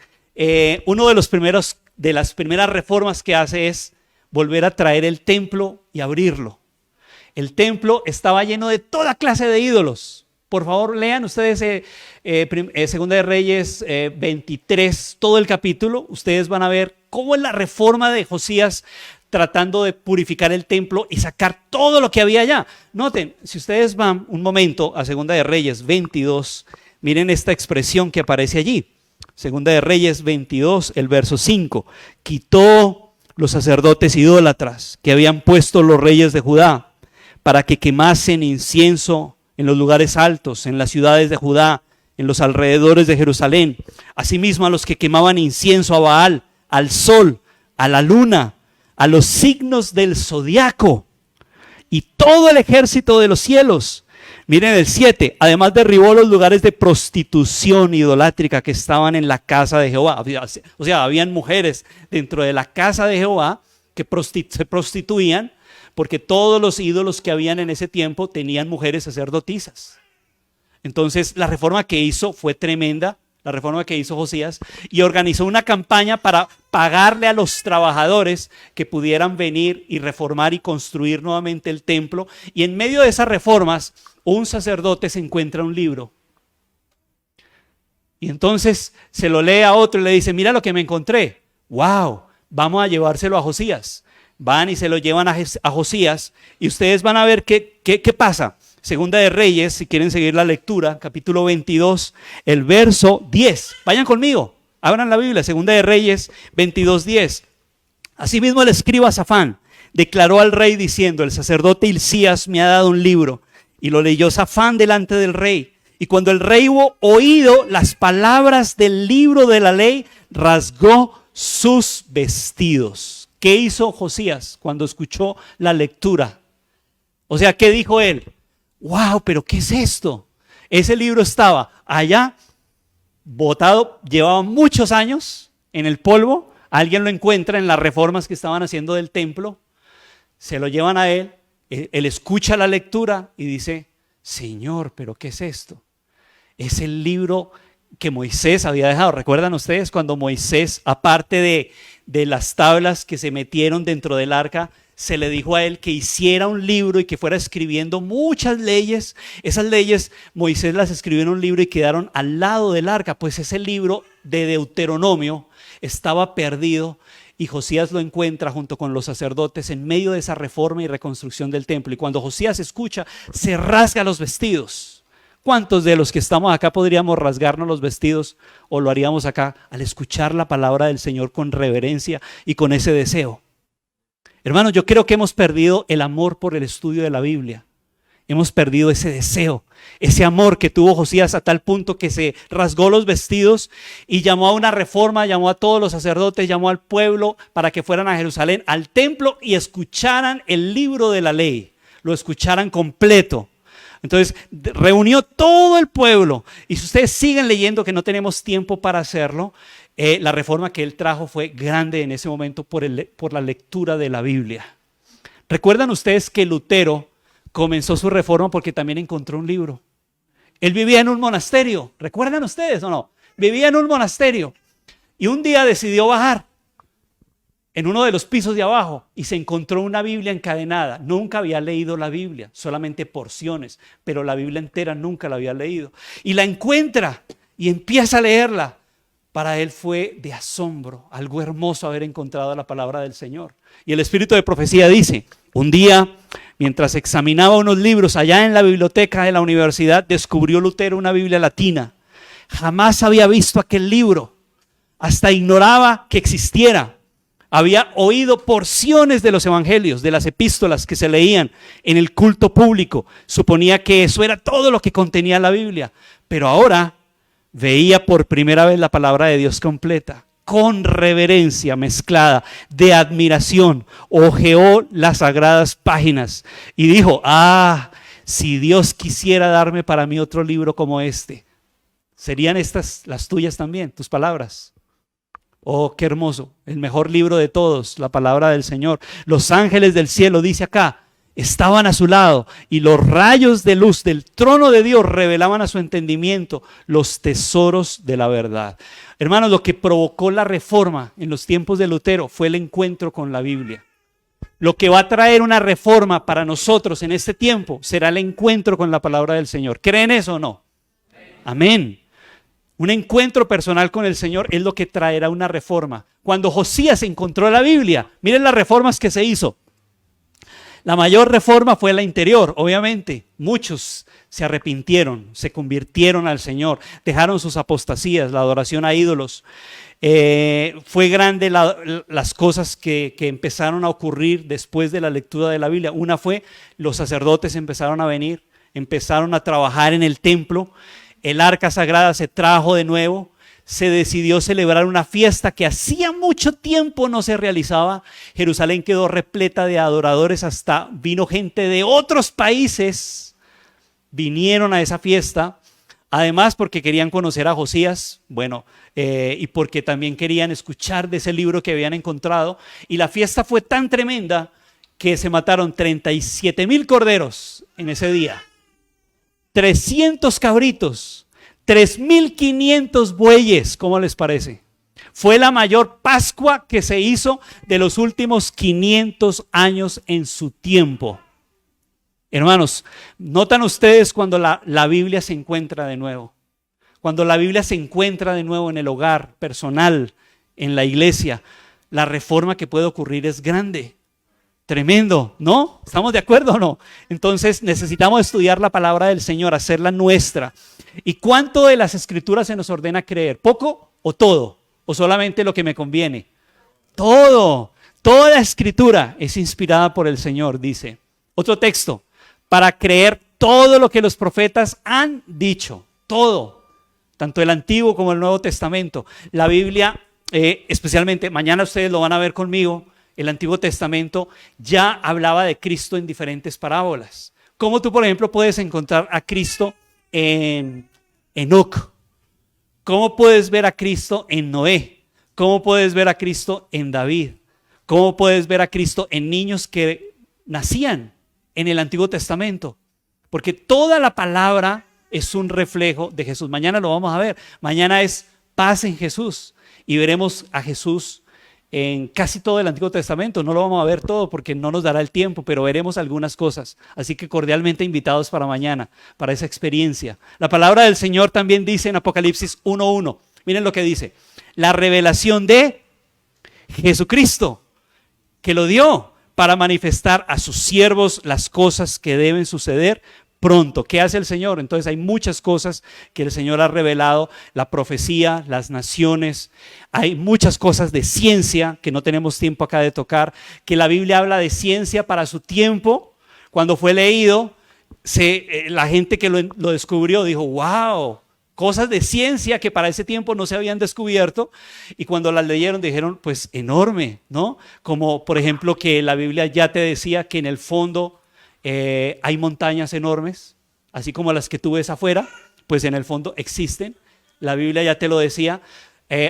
uno de las primeras reformas que hace es volver a traer el templo y abrirlo. El templo estaba lleno de toda clase de ídolos. Por favor, lean ustedes Segunda de Reyes 23, todo el capítulo. Ustedes van a ver cómo es la reforma de Josías tratando de purificar el templo y sacar todo lo que había allá. Noten, si ustedes van un momento a Segunda de Reyes 22, miren esta expresión que aparece allí. Segunda de Reyes 22, el verso 5. Quitó los sacerdotes idólatras que habían puesto los reyes de Judá para que quemasen incienso en los lugares altos, en las ciudades de Judá, en los alrededores de Jerusalén. Asimismo a los que quemaban incienso a Baal, al sol, a la luna, a los signos del zodiaco y todo el ejército de los cielos. Miren el 7, además derribó los lugares de prostitución idolátrica que estaban en la casa de Jehová. O sea, habían mujeres dentro de la casa de Jehová que se prostituían porque todos los ídolos que habían en ese tiempo tenían mujeres sacerdotisas. Entonces la reforma que hizo fue tremenda, la reforma que hizo Josías, y organizó una campaña para pagarle a los trabajadores que pudieran venir y reformar y construir nuevamente el templo. Y en medio de esas reformas, un sacerdote se encuentra un libro. Y entonces se lo lee a otro y le dice, mira lo que me encontré. ¡Wow! Vamos a llevárselo a Josías. Van y se lo llevan a Josías y ustedes van a ver qué pasa. Segunda de Reyes, si quieren seguir la lectura, capítulo 22, el verso 10. Vayan conmigo, abran la Biblia, Segunda de Reyes 22:10. Asimismo el escriba Safán declaró al rey diciendo, el sacerdote Hilcías me ha dado un libro. Y lo leyó Safán delante del rey. Y cuando el rey hubo oído las palabras del libro de la ley, rasgó sus vestidos. ¿Qué hizo Josías cuando escuchó la lectura? O sea, ¿qué dijo él? ¡Wow! ¿Pero qué es esto? Ese libro estaba allá, botado, llevaba muchos años en el polvo, Alguien lo encuentra en las reformas que estaban haciendo del templo, se lo llevan a él, él escucha la lectura y dice, Señor, ¿pero qué es esto? Es el libro que Moisés había dejado. ¿Recuerdan ustedes cuando Moisés, aparte de las tablas que se metieron dentro del arca, se le dijo a él que hiciera un libro y que fuera escribiendo muchas leyes? Esas leyes Moisés las escribió en un libro y quedaron al lado del arca. Pues ese libro de Deuteronomio estaba perdido y Josías lo encuentra junto con los sacerdotes en medio de esa reforma y reconstrucción del templo. Y cuando Josías escucha, se rasga los vestidos. ¿Cuántos de los que estamos acá podríamos rasgarnos los vestidos o lo haríamos acá al escuchar la palabra del Señor con reverencia y con ese deseo? Hermanos, yo creo que hemos perdido el amor por el estudio de la Biblia. Hemos perdido ese deseo, ese amor que tuvo Josías a tal punto que se rasgó los vestidos y llamó a una reforma, llamó a todos los sacerdotes, llamó al pueblo para que fueran a Jerusalén, al templo y escucharan el libro de la ley, lo escucharan completo. Entonces reunió todo el pueblo y si ustedes siguen leyendo, que no tenemos tiempo para hacerlo, la reforma que él trajo fue grande en ese momento por la lectura de la Biblia. ¿Recuerdan ustedes que Lutero comenzó su reforma porque también encontró un libro? Él vivía en un monasterio, ¿recuerdan ustedes o no? Vivía en un monasterio y un día decidió bajar en uno de los pisos de abajo y se encontró una Biblia encadenada. Nunca había leído la Biblia, solamente porciones, pero la Biblia entera nunca la había leído. Y la encuentra y empieza a leerla. Para él fue de asombro, algo hermoso haber encontrado la palabra del Señor. Y el espíritu de profecía dice, un día, mientras examinaba unos libros allá en la biblioteca de la universidad, descubrió Lutero una Biblia latina. Jamás había visto aquel libro, hasta ignoraba que existiera. Había oído porciones de los evangelios, de las epístolas que se leían en el culto público. Suponía que eso era todo lo que contenía la Biblia. Pero ahora veía por primera vez la palabra de Dios completa, con reverencia mezclada de admiración. Hojeó las sagradas páginas y dijo, si Dios quisiera darme para mí otro libro como este, ¿serían estas las tuyas también, tus palabras? Oh, qué hermoso, el mejor libro de todos, la palabra del Señor. Los ángeles del cielo, dice acá, estaban a su lado y los rayos de luz del trono de Dios revelaban a su entendimiento los tesoros de la verdad. Hermanos, lo que provocó la reforma en los tiempos de Lutero fue el encuentro con la Biblia. Lo que va a traer una reforma para nosotros en este tiempo será el encuentro con la palabra del Señor. ¿Creen eso o no? Amén. Un encuentro personal con el Señor es lo que traerá una reforma. Cuando Josías encontró la Biblia, miren las reformas que se hizo. La mayor reforma fue la interior, obviamente. Muchos se arrepintieron, se convirtieron al Señor, dejaron sus apostasías, la adoración a ídolos. Fue grande las cosas que empezaron a ocurrir después de la lectura de la Biblia. Una fue, los sacerdotes empezaron a venir, empezaron a trabajar en el templo. El arca sagrada se trajo de nuevo, se decidió celebrar una fiesta que hacía mucho tiempo no se realizaba. Jerusalén quedó repleta de adoradores, hasta vino gente de otros países, vinieron a esa fiesta, además porque querían conocer a Josías, y porque también querían escuchar de ese libro que habían encontrado. Y la fiesta fue tan tremenda que se mataron 37,000 corderos en ese día. 300 cabritos, 3,500 bueyes, ¿cómo les parece? Fue la mayor Pascua que se hizo de los últimos 500 años en su tiempo. Hermanos, ¿notan ustedes cuando la Biblia se encuentra de nuevo? Cuando la Biblia se encuentra de nuevo en el hogar personal, en la iglesia, la reforma que puede ocurrir es grande. Tremendo, ¿no? ¿Estamos de acuerdo o no? Entonces necesitamos estudiar la palabra del Señor, hacerla nuestra. ¿Y cuánto de las escrituras se nos ordena creer? ¿Poco o todo? ¿O solamente lo que me conviene? Todo. Toda la escritura es inspirada por el Señor, dice. Otro texto, para creer todo lo que los profetas han dicho. Todo. Tanto el Antiguo como el Nuevo Testamento. La Biblia, especialmente, mañana ustedes lo van a ver conmigo. El Antiguo Testamento ya hablaba de Cristo en diferentes parábolas. Como tú, por ejemplo, puedes encontrar a Cristo en Enoc. ¿Cómo puedes ver a Cristo en Noé? ¿Cómo puedes ver a Cristo en David? ¿Cómo puedes ver a Cristo en niños que nacían en el Antiguo Testamento? Porque toda la palabra es un reflejo de Jesús. Mañana lo vamos a ver. Mañana es paz en Jesús y veremos a Jesús en casi todo el Antiguo Testamento. No lo vamos a ver todo porque no nos dará el tiempo, pero veremos algunas cosas. Así que cordialmente invitados para mañana, para esa experiencia. La palabra del Señor también dice en Apocalipsis 1:1. Miren lo que dice. La revelación de Jesucristo, que lo dio para manifestar a sus siervos las cosas que deben suceder pronto. ¿Qué hace el Señor? Entonces hay muchas cosas que el Señor ha revelado, la profecía, las naciones, hay muchas cosas de ciencia que no tenemos tiempo acá de tocar, que la Biblia habla de ciencia para su tiempo. Cuando fue leído, la gente que lo descubrió dijo, wow, cosas de ciencia que para ese tiempo no se habían descubierto, y cuando las leyeron dijeron, pues enorme, ¿no? Como por ejemplo que la Biblia ya te decía que en el fondo hay montañas enormes, así como las que tú ves afuera, pues en el fondo existen. La Biblia ya te lo decía.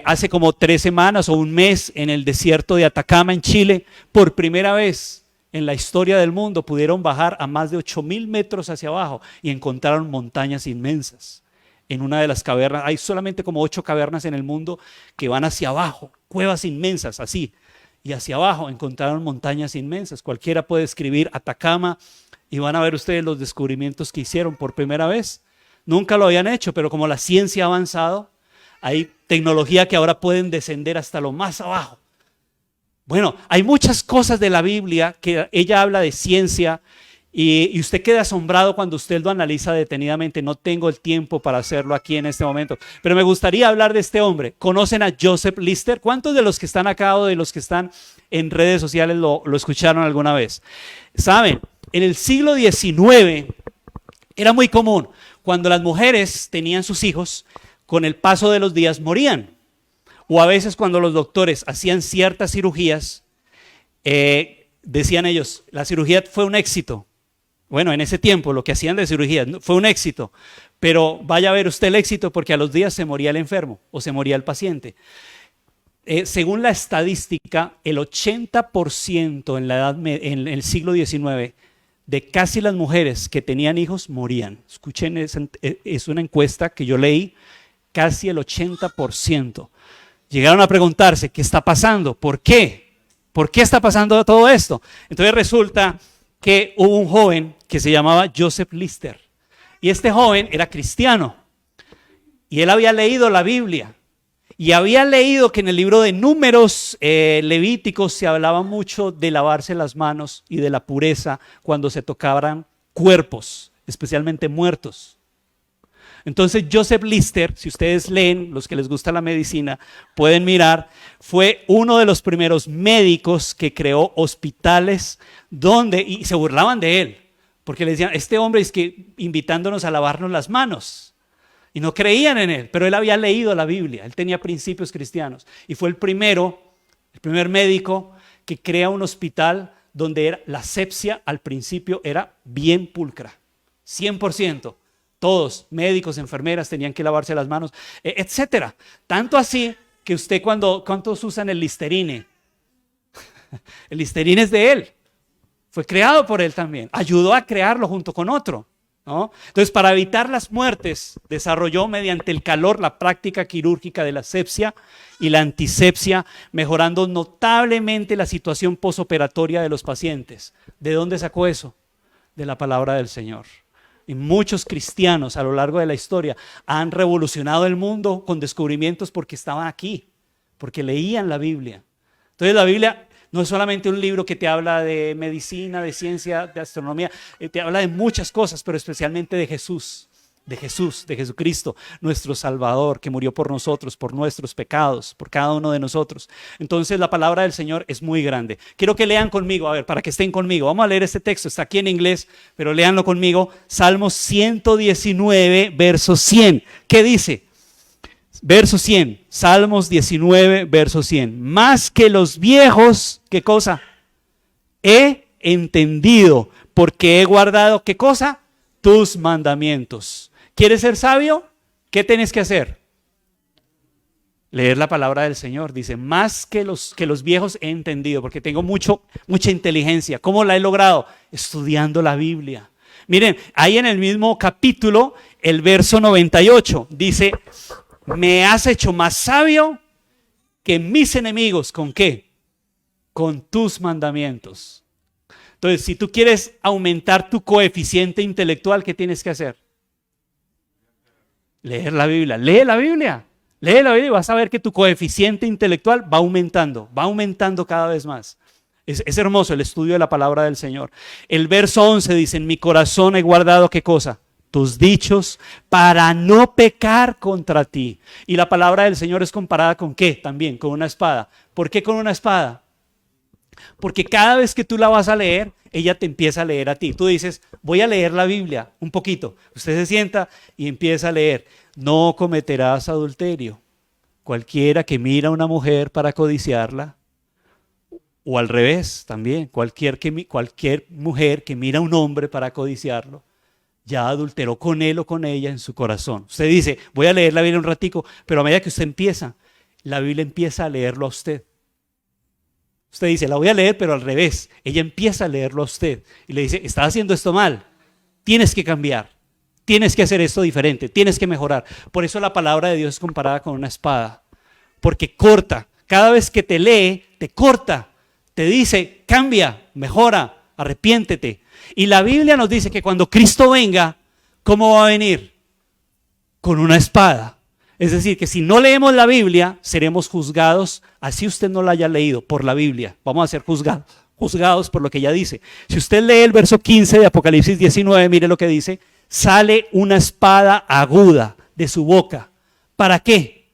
Hace como 3 semanas o un mes en el desierto de Atacama en Chile, por primera vez en la historia del mundo pudieron bajar a más de 8.000 metros hacia abajo y encontraron montañas inmensas. En una de las cavernas, hay solamente como 8 cavernas en el mundo que van hacia abajo, cuevas inmensas así, y hacia abajo encontraron montañas inmensas. Cualquiera puede escribir Atacama y van a ver ustedes los descubrimientos que hicieron por primera vez. Nunca lo habían hecho, pero como la ciencia ha avanzado, hay tecnología que ahora pueden descender hasta lo más abajo. Bueno, hay muchas cosas de la Biblia que ella habla de ciencia y usted queda asombrado cuando usted lo analiza detenidamente. No tengo el tiempo para hacerlo aquí en este momento, pero me gustaría hablar de este hombre. ¿Conocen a Joseph Lister? ¿Cuántos de los que están acá o de los que están en redes sociales lo escucharon alguna vez? Saben, en el siglo XIX era muy común cuando las mujeres tenían sus hijos, con el paso de los días morían. O a veces cuando los doctores hacían ciertas cirugías, decían ellos, la cirugía fue un éxito. Bueno, en ese tiempo lo que hacían de cirugía fue un éxito, pero vaya a ver usted el éxito porque a los días se moría el enfermo o se moría el paciente. Según la estadística, el 80% en el siglo XIX de casi las mujeres que tenían hijos morían. Escuchen, es una encuesta que yo leí, casi el 80%. Llegaron a preguntarse, ¿qué está pasando? ¿Por qué? ¿Por qué está pasando todo esto? Entonces resulta que hubo un joven que se llamaba Joseph Lister. Y este joven era cristiano. Y él había leído la Biblia. Y había leído que en el libro de Números Levíticos se hablaba mucho de lavarse las manos y de la pureza cuando se tocaban cuerpos, especialmente muertos. Entonces Joseph Lister, si ustedes leen, los que les gusta la medicina, pueden mirar, fue uno de los primeros médicos que creó hospitales y se burlaban de él, porque le decían, este hombre es que invitándonos a lavarnos las manos, y no creían en él, pero él había leído la Biblia, él tenía principios cristianos, y fue el primer médico que crea un hospital donde la asepsia al principio era bien pulcra, 100%. Todos, médicos, enfermeras, tenían que lavarse las manos, etcétera. Tanto así que usted ¿cuántos usan el Listerine? El Listerine es de él. Fue creado por él también. Ayudó a crearlo junto con otro, ¿no? Entonces, para evitar las muertes, desarrolló mediante el calor la práctica quirúrgica de la asepsia y la antisepsia, mejorando notablemente la situación posoperatoria de los pacientes. ¿De dónde sacó eso? De la palabra del Señor. Y muchos cristianos a lo largo de la historia han revolucionado el mundo con descubrimientos porque estaban aquí, porque leían la Biblia. Entonces la Biblia no es solamente un libro que te habla de medicina, de ciencia, de astronomía, te habla de muchas cosas, pero especialmente de Jesús, de Jesucristo, nuestro Salvador, que murió por nosotros, por nuestros pecados, por cada uno de nosotros. Entonces la palabra del Señor es muy grande. Quiero que lean conmigo, a ver, para que estén conmigo. Vamos a leer este texto, está aquí en inglés, pero léanlo conmigo. Salmos 119, verso 100. ¿Qué dice? Verso 100, Salmos 19, verso 100. Más que los viejos, ¿qué cosa? He entendido, porque he guardado, ¿qué cosa? Tus mandamientos. ¿Quieres ser sabio? ¿Qué tienes que hacer? Leer la palabra del Señor. Dice, más que los viejos he entendido, porque tengo mucha inteligencia. ¿Cómo la he logrado? Estudiando la Biblia. Miren, ahí en el mismo capítulo, el verso 98, dice, me has hecho más sabio que mis enemigos. ¿Con qué? Con tus mandamientos. Entonces, si tú quieres aumentar tu coeficiente intelectual, ¿qué tienes que hacer? Leer la Biblia. Lee la Biblia. Lee la Biblia y vas a ver que tu coeficiente intelectual va aumentando cada vez más. Es hermoso el estudio de la palabra del Señor. El verso 11 dice, en mi corazón he guardado, ¿qué cosa? Tus dichos para no pecar contra ti. Y la palabra del Señor es comparada ¿con qué? También, con una espada. ¿Por qué con una espada? Porque cada vez que tú la vas a leer, ella te empieza a leer a ti. Tú dices, voy a leer la Biblia un poquito. Usted se sienta y empieza a leer. No cometerás adulterio. Cualquiera que mira a una mujer para codiciarla, o al revés también, cualquier mujer que mira a un hombre para codiciarlo, ya adulteró con él o con ella en su corazón. Usted dice, voy a leer la Biblia un ratico, pero a medida que usted empieza, la Biblia empieza a leerlo a usted. Usted dice, la voy a leer, pero al revés. Ella empieza a leerlo a usted y le dice, estás haciendo esto mal, tienes que cambiar, tienes que hacer esto diferente, tienes que mejorar. Por eso la palabra de Dios es comparada con una espada, porque corta. Cada vez que te lee, te corta, te dice, cambia, mejora, arrepiéntete. Y la Biblia nos dice que cuando Cristo venga, ¿cómo va a venir? Con una espada. Es decir, que si no leemos la Biblia, seremos juzgados, así usted no la haya leído, por la Biblia. Vamos a ser juzgados por lo que ella dice. Si usted lee el verso 15 de Apocalipsis 19, mire lo que dice, sale una espada aguda de su boca. ¿Para qué?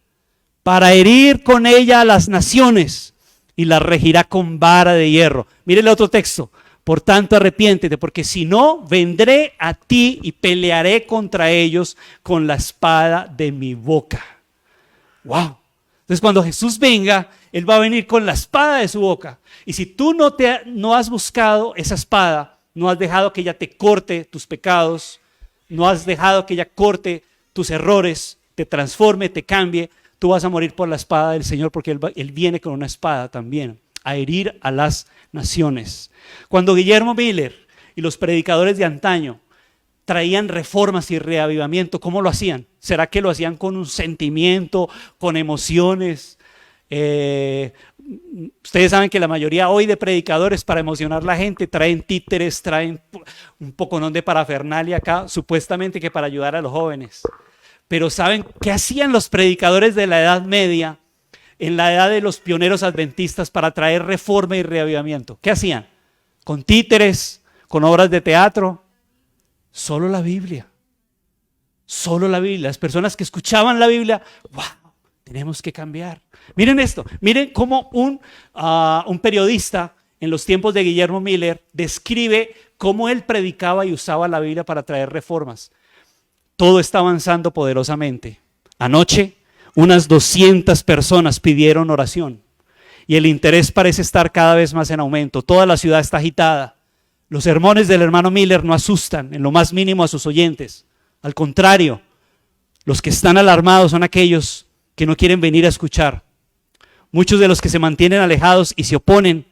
Para herir con ella a las naciones y las regirá con vara de hierro. Mire el otro texto. Por tanto, arrepiéntete, porque si no, vendré a ti y pelearé contra ellos con la espada de mi boca. ¡Wow! Entonces, cuando Jesús venga, Él va a venir con la espada de su boca. Y si tú no has buscado esa espada, no has dejado que ella te corte tus pecados, no has dejado que ella corte tus errores, te transforme, te cambie, tú vas a morir por la espada del Señor, porque Él viene con una espada también, a herir a las naciones. Cuando Guillermo Miller y los predicadores de antaño traían reformas y reavivamiento, ¿cómo lo hacían? ¿Será que lo hacían con un sentimiento, con emociones? Ustedes saben que la mayoría hoy de predicadores, para emocionar a la gente, traen títeres, traen un poconón de parafernalia acá, supuestamente que para ayudar a los jóvenes. Pero ¿saben qué hacían los predicadores de la Edad Media, en la edad de los pioneros adventistas, para traer reforma y reavivamiento? ¿Qué hacían? Con títeres, con obras de teatro. Solo la Biblia. Solo la Biblia. Las personas que escuchaban la Biblia, ¡wow! Tenemos que cambiar. Miren esto. Miren cómo un periodista en los tiempos de Guillermo Miller describe cómo él predicaba y usaba la Biblia para traer reformas. Todo está avanzando poderosamente. Anoche, unas 200 personas pidieron oración. Y el interés parece estar cada vez más en aumento. Toda la ciudad está agitada. Los sermones del hermano Miller no asustan en lo más mínimo a sus oyentes. Al contrario, los que están alarmados son aquellos que no quieren venir a escuchar. Muchos de los que se mantienen alejados y se oponen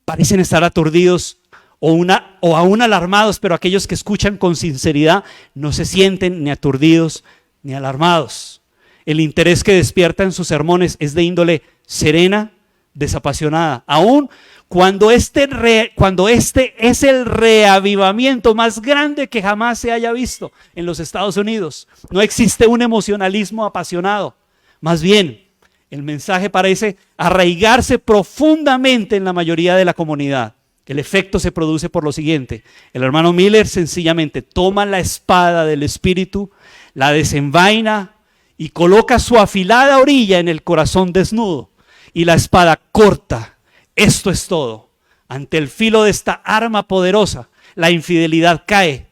parecen estar aturdidos o aún alarmados, pero aquellos que escuchan con sinceridad no se sienten ni aturdidos ni alarmados. El interés que despierta en sus sermones es de índole serena, desapasionada, aún cuando este es el reavivamiento más grande que jamás se haya visto en los Estados Unidos. No existe un emocionalismo apasionado, más bien el mensaje parece arraigarse profundamente en la mayoría de la comunidad. El efecto se produce por lo siguiente: el hermano Miller sencillamente toma la espada del Espíritu, la desenvaina y coloca su afilada orilla en el corazón desnudo, y la espada corta. Esto es todo. Ante el filo de esta arma poderosa, la infidelidad cae,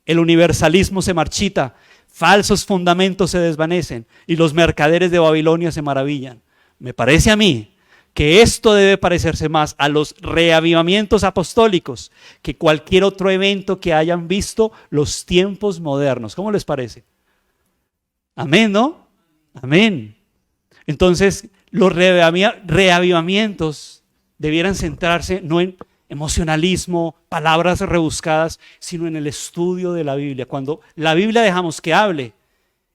el universalismo se marchita, falsos fundamentos se desvanecen y los mercaderes de Babilonia se maravillan. Me parece a mí que esto debe parecerse más a los reavivamientos apostólicos que cualquier otro evento que hayan visto los tiempos modernos. ¿Cómo les parece? Amén, ¿no? Amén. Entonces, los reavivamientos debieran centrarse no en emocionalismo, palabras rebuscadas, sino en el estudio de la Biblia. Cuando la Biblia dejamos que hable,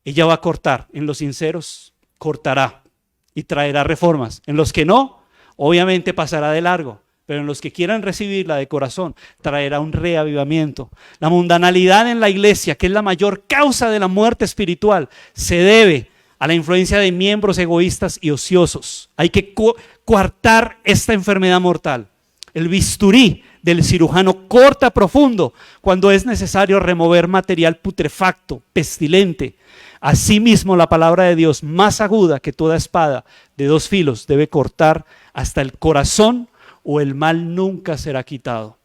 ella va a cortar. En los sinceros cortará y traerá reformas. En los que no, obviamente pasará de largo. Pero en los que quieran recibirla de corazón, traerá un reavivamiento. La mundanalidad en la iglesia, que es la mayor causa de la muerte espiritual, se debe a la influencia de miembros egoístas y ociosos. Hay que coartar esta enfermedad mortal. El bisturí del cirujano corta profundo cuando es necesario remover material putrefacto, pestilente. Asimismo, la palabra de Dios, más aguda que toda espada de dos filos, debe cortar hasta el corazón, o el mal nunca será quitado.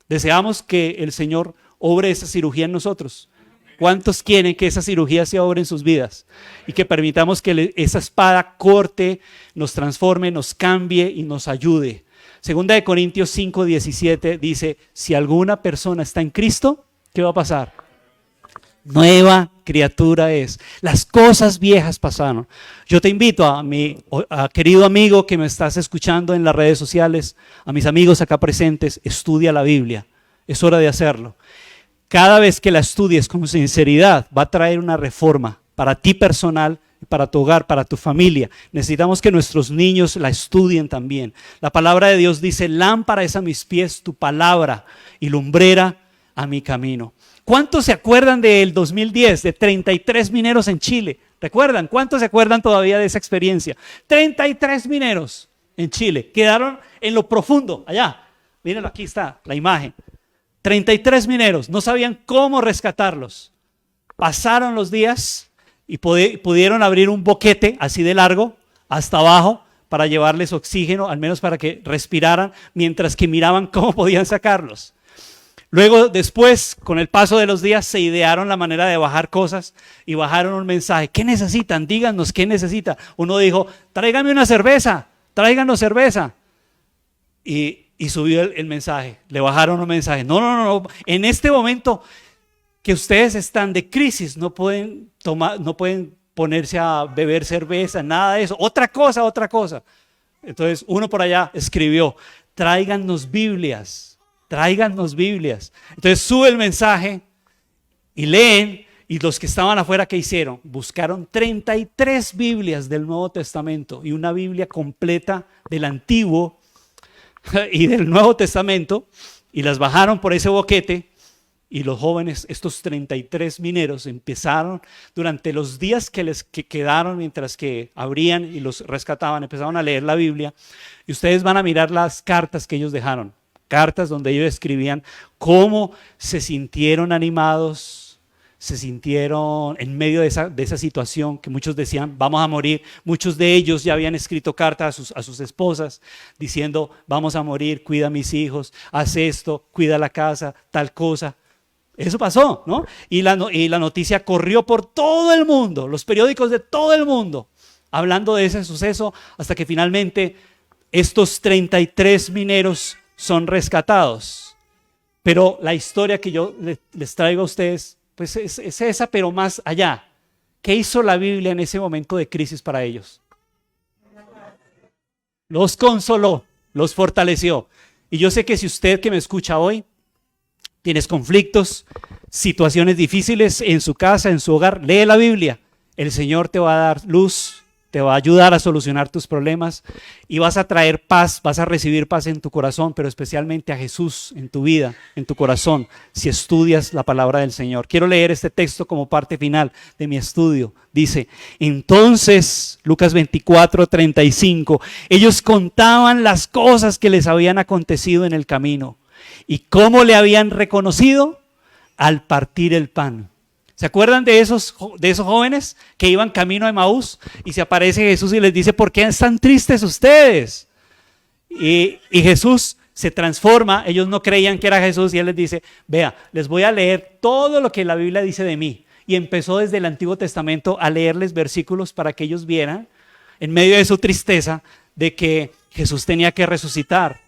Deseamos que el Señor obre esa cirugía en nosotros. ¿Cuántos quieren que esa cirugía se obre en sus vidas? Y que permitamos que esa espada corte, nos transforme, nos cambie y nos ayude. Segunda de Corintios 5:17 dice, si alguna persona está en Cristo, ¿qué va a pasar? Nueva criatura es. Las cosas viejas pasaron. Yo te invito a mi querido amigo que me estás escuchando en las redes sociales, a mis amigos acá presentes, estudia la Biblia. Es hora de hacerlo. Cada vez que la estudies con sinceridad, va a traer una reforma para ti personal, para tu hogar, para tu familia. Necesitamos que nuestros niños la estudien también. La palabra de Dios dice, lámpara es a mis pies tu palabra y lumbrera a mi camino. ¿Cuántos se acuerdan del 2010, de 33 mineros en Chile? ¿Recuerdan? ¿Cuántos se acuerdan todavía de esa experiencia? 33 mineros en Chile, quedaron en lo profundo, allá. Mírenlo, aquí está la imagen. 33 mineros, no sabían cómo rescatarlos. Pasaron los días y pudieron abrir un boquete así de largo hasta abajo para llevarles oxígeno, al menos para que respiraran, mientras que miraban cómo podían sacarlos. Luego, después, con el paso de los días, se idearon la manera de bajar cosas y bajaron un mensaje. ¿Qué necesitan? Díganos, ¿qué necesitan? Uno dijo, tráigame una cerveza, tráiganos cerveza. Y subió el mensaje, le bajaron un mensaje. No, en este momento que ustedes están de crisis, no pueden ponerse a beber cerveza, nada de eso. Otra cosa. Entonces, uno por allá escribió, tráiganos Biblias. Entonces sube el mensaje y leen, y los que estaban afuera, ¿qué hicieron? Buscaron 33 Biblias del Nuevo Testamento y una Biblia completa del Antiguo y del Nuevo Testamento, y las bajaron por ese boquete. Y los jóvenes, estos 33 mineros, empezaron durante los días que quedaron, mientras que abrían y los rescataban, empezaron a leer la Biblia, y ustedes van a mirar las cartas que ellos dejaron. Cartas donde ellos escribían cómo se sintieron animados, se sintieron en medio de esa situación que muchos decían, vamos a morir. Muchos de ellos ya habían escrito cartas a sus esposas diciendo, vamos a morir, cuida a mis hijos, haz esto, cuida la casa, tal cosa. Eso pasó, ¿no? Y la noticia corrió por todo el mundo, los periódicos de todo el mundo, hablando de ese suceso, hasta que finalmente estos 33 mineros son rescatados. Pero la historia que yo les traigo a ustedes, pues es esa, pero más allá. ¿Qué hizo la Biblia en ese momento de crisis para ellos? Los consoló, los fortaleció. Y yo sé que si usted que me escucha hoy, tienes conflictos, situaciones difíciles en su casa, en su hogar, lee la Biblia. El Señor te va a dar luz, te va a ayudar a solucionar tus problemas y vas a traer paz, vas a recibir paz en tu corazón, pero especialmente a Jesús en tu vida, en tu corazón, si estudias la palabra del Señor. Quiero leer este texto como parte final de mi estudio. Dice, entonces, Lucas 24:35, ellos contaban las cosas que les habían acontecido en el camino y cómo le habían reconocido al partir el pan. ¿Se acuerdan de esos jóvenes que iban camino a Emaús y se aparece Jesús y les dice, ¿por qué están tristes ustedes? Y Jesús se transforma, ellos no creían que era Jesús y Él les dice, vea, les voy a leer todo lo que la Biblia dice de mí. Y empezó desde el Antiguo Testamento a leerles versículos para que ellos vieran, en medio de su tristeza, de que Jesús tenía que resucitar.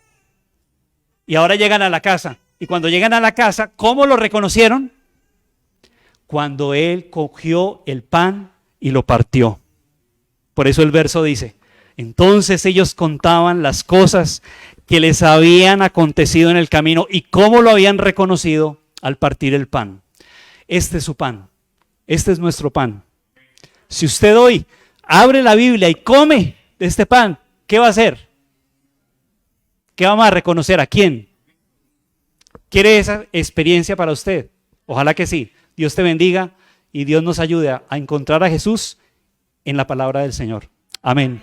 Y ahora llegan a la casa. Y cuando llegan a la casa, ¿cómo lo reconocieron? Cuando Él cogió el pan y lo partió. Por eso el verso dice, entonces ellos contaban las cosas que les habían acontecido en el camino y cómo lo habían reconocido al partir el pan. Este es su pan, este es nuestro pan. Si usted hoy abre la Biblia y come de este pan, ¿qué va a hacer? ¿Qué vamos a reconocer? ¿A quién? ¿Quiere esa experiencia para usted? Ojalá que sí. Dios te bendiga y Dios nos ayude a encontrar a Jesús en la palabra del Señor. Amén.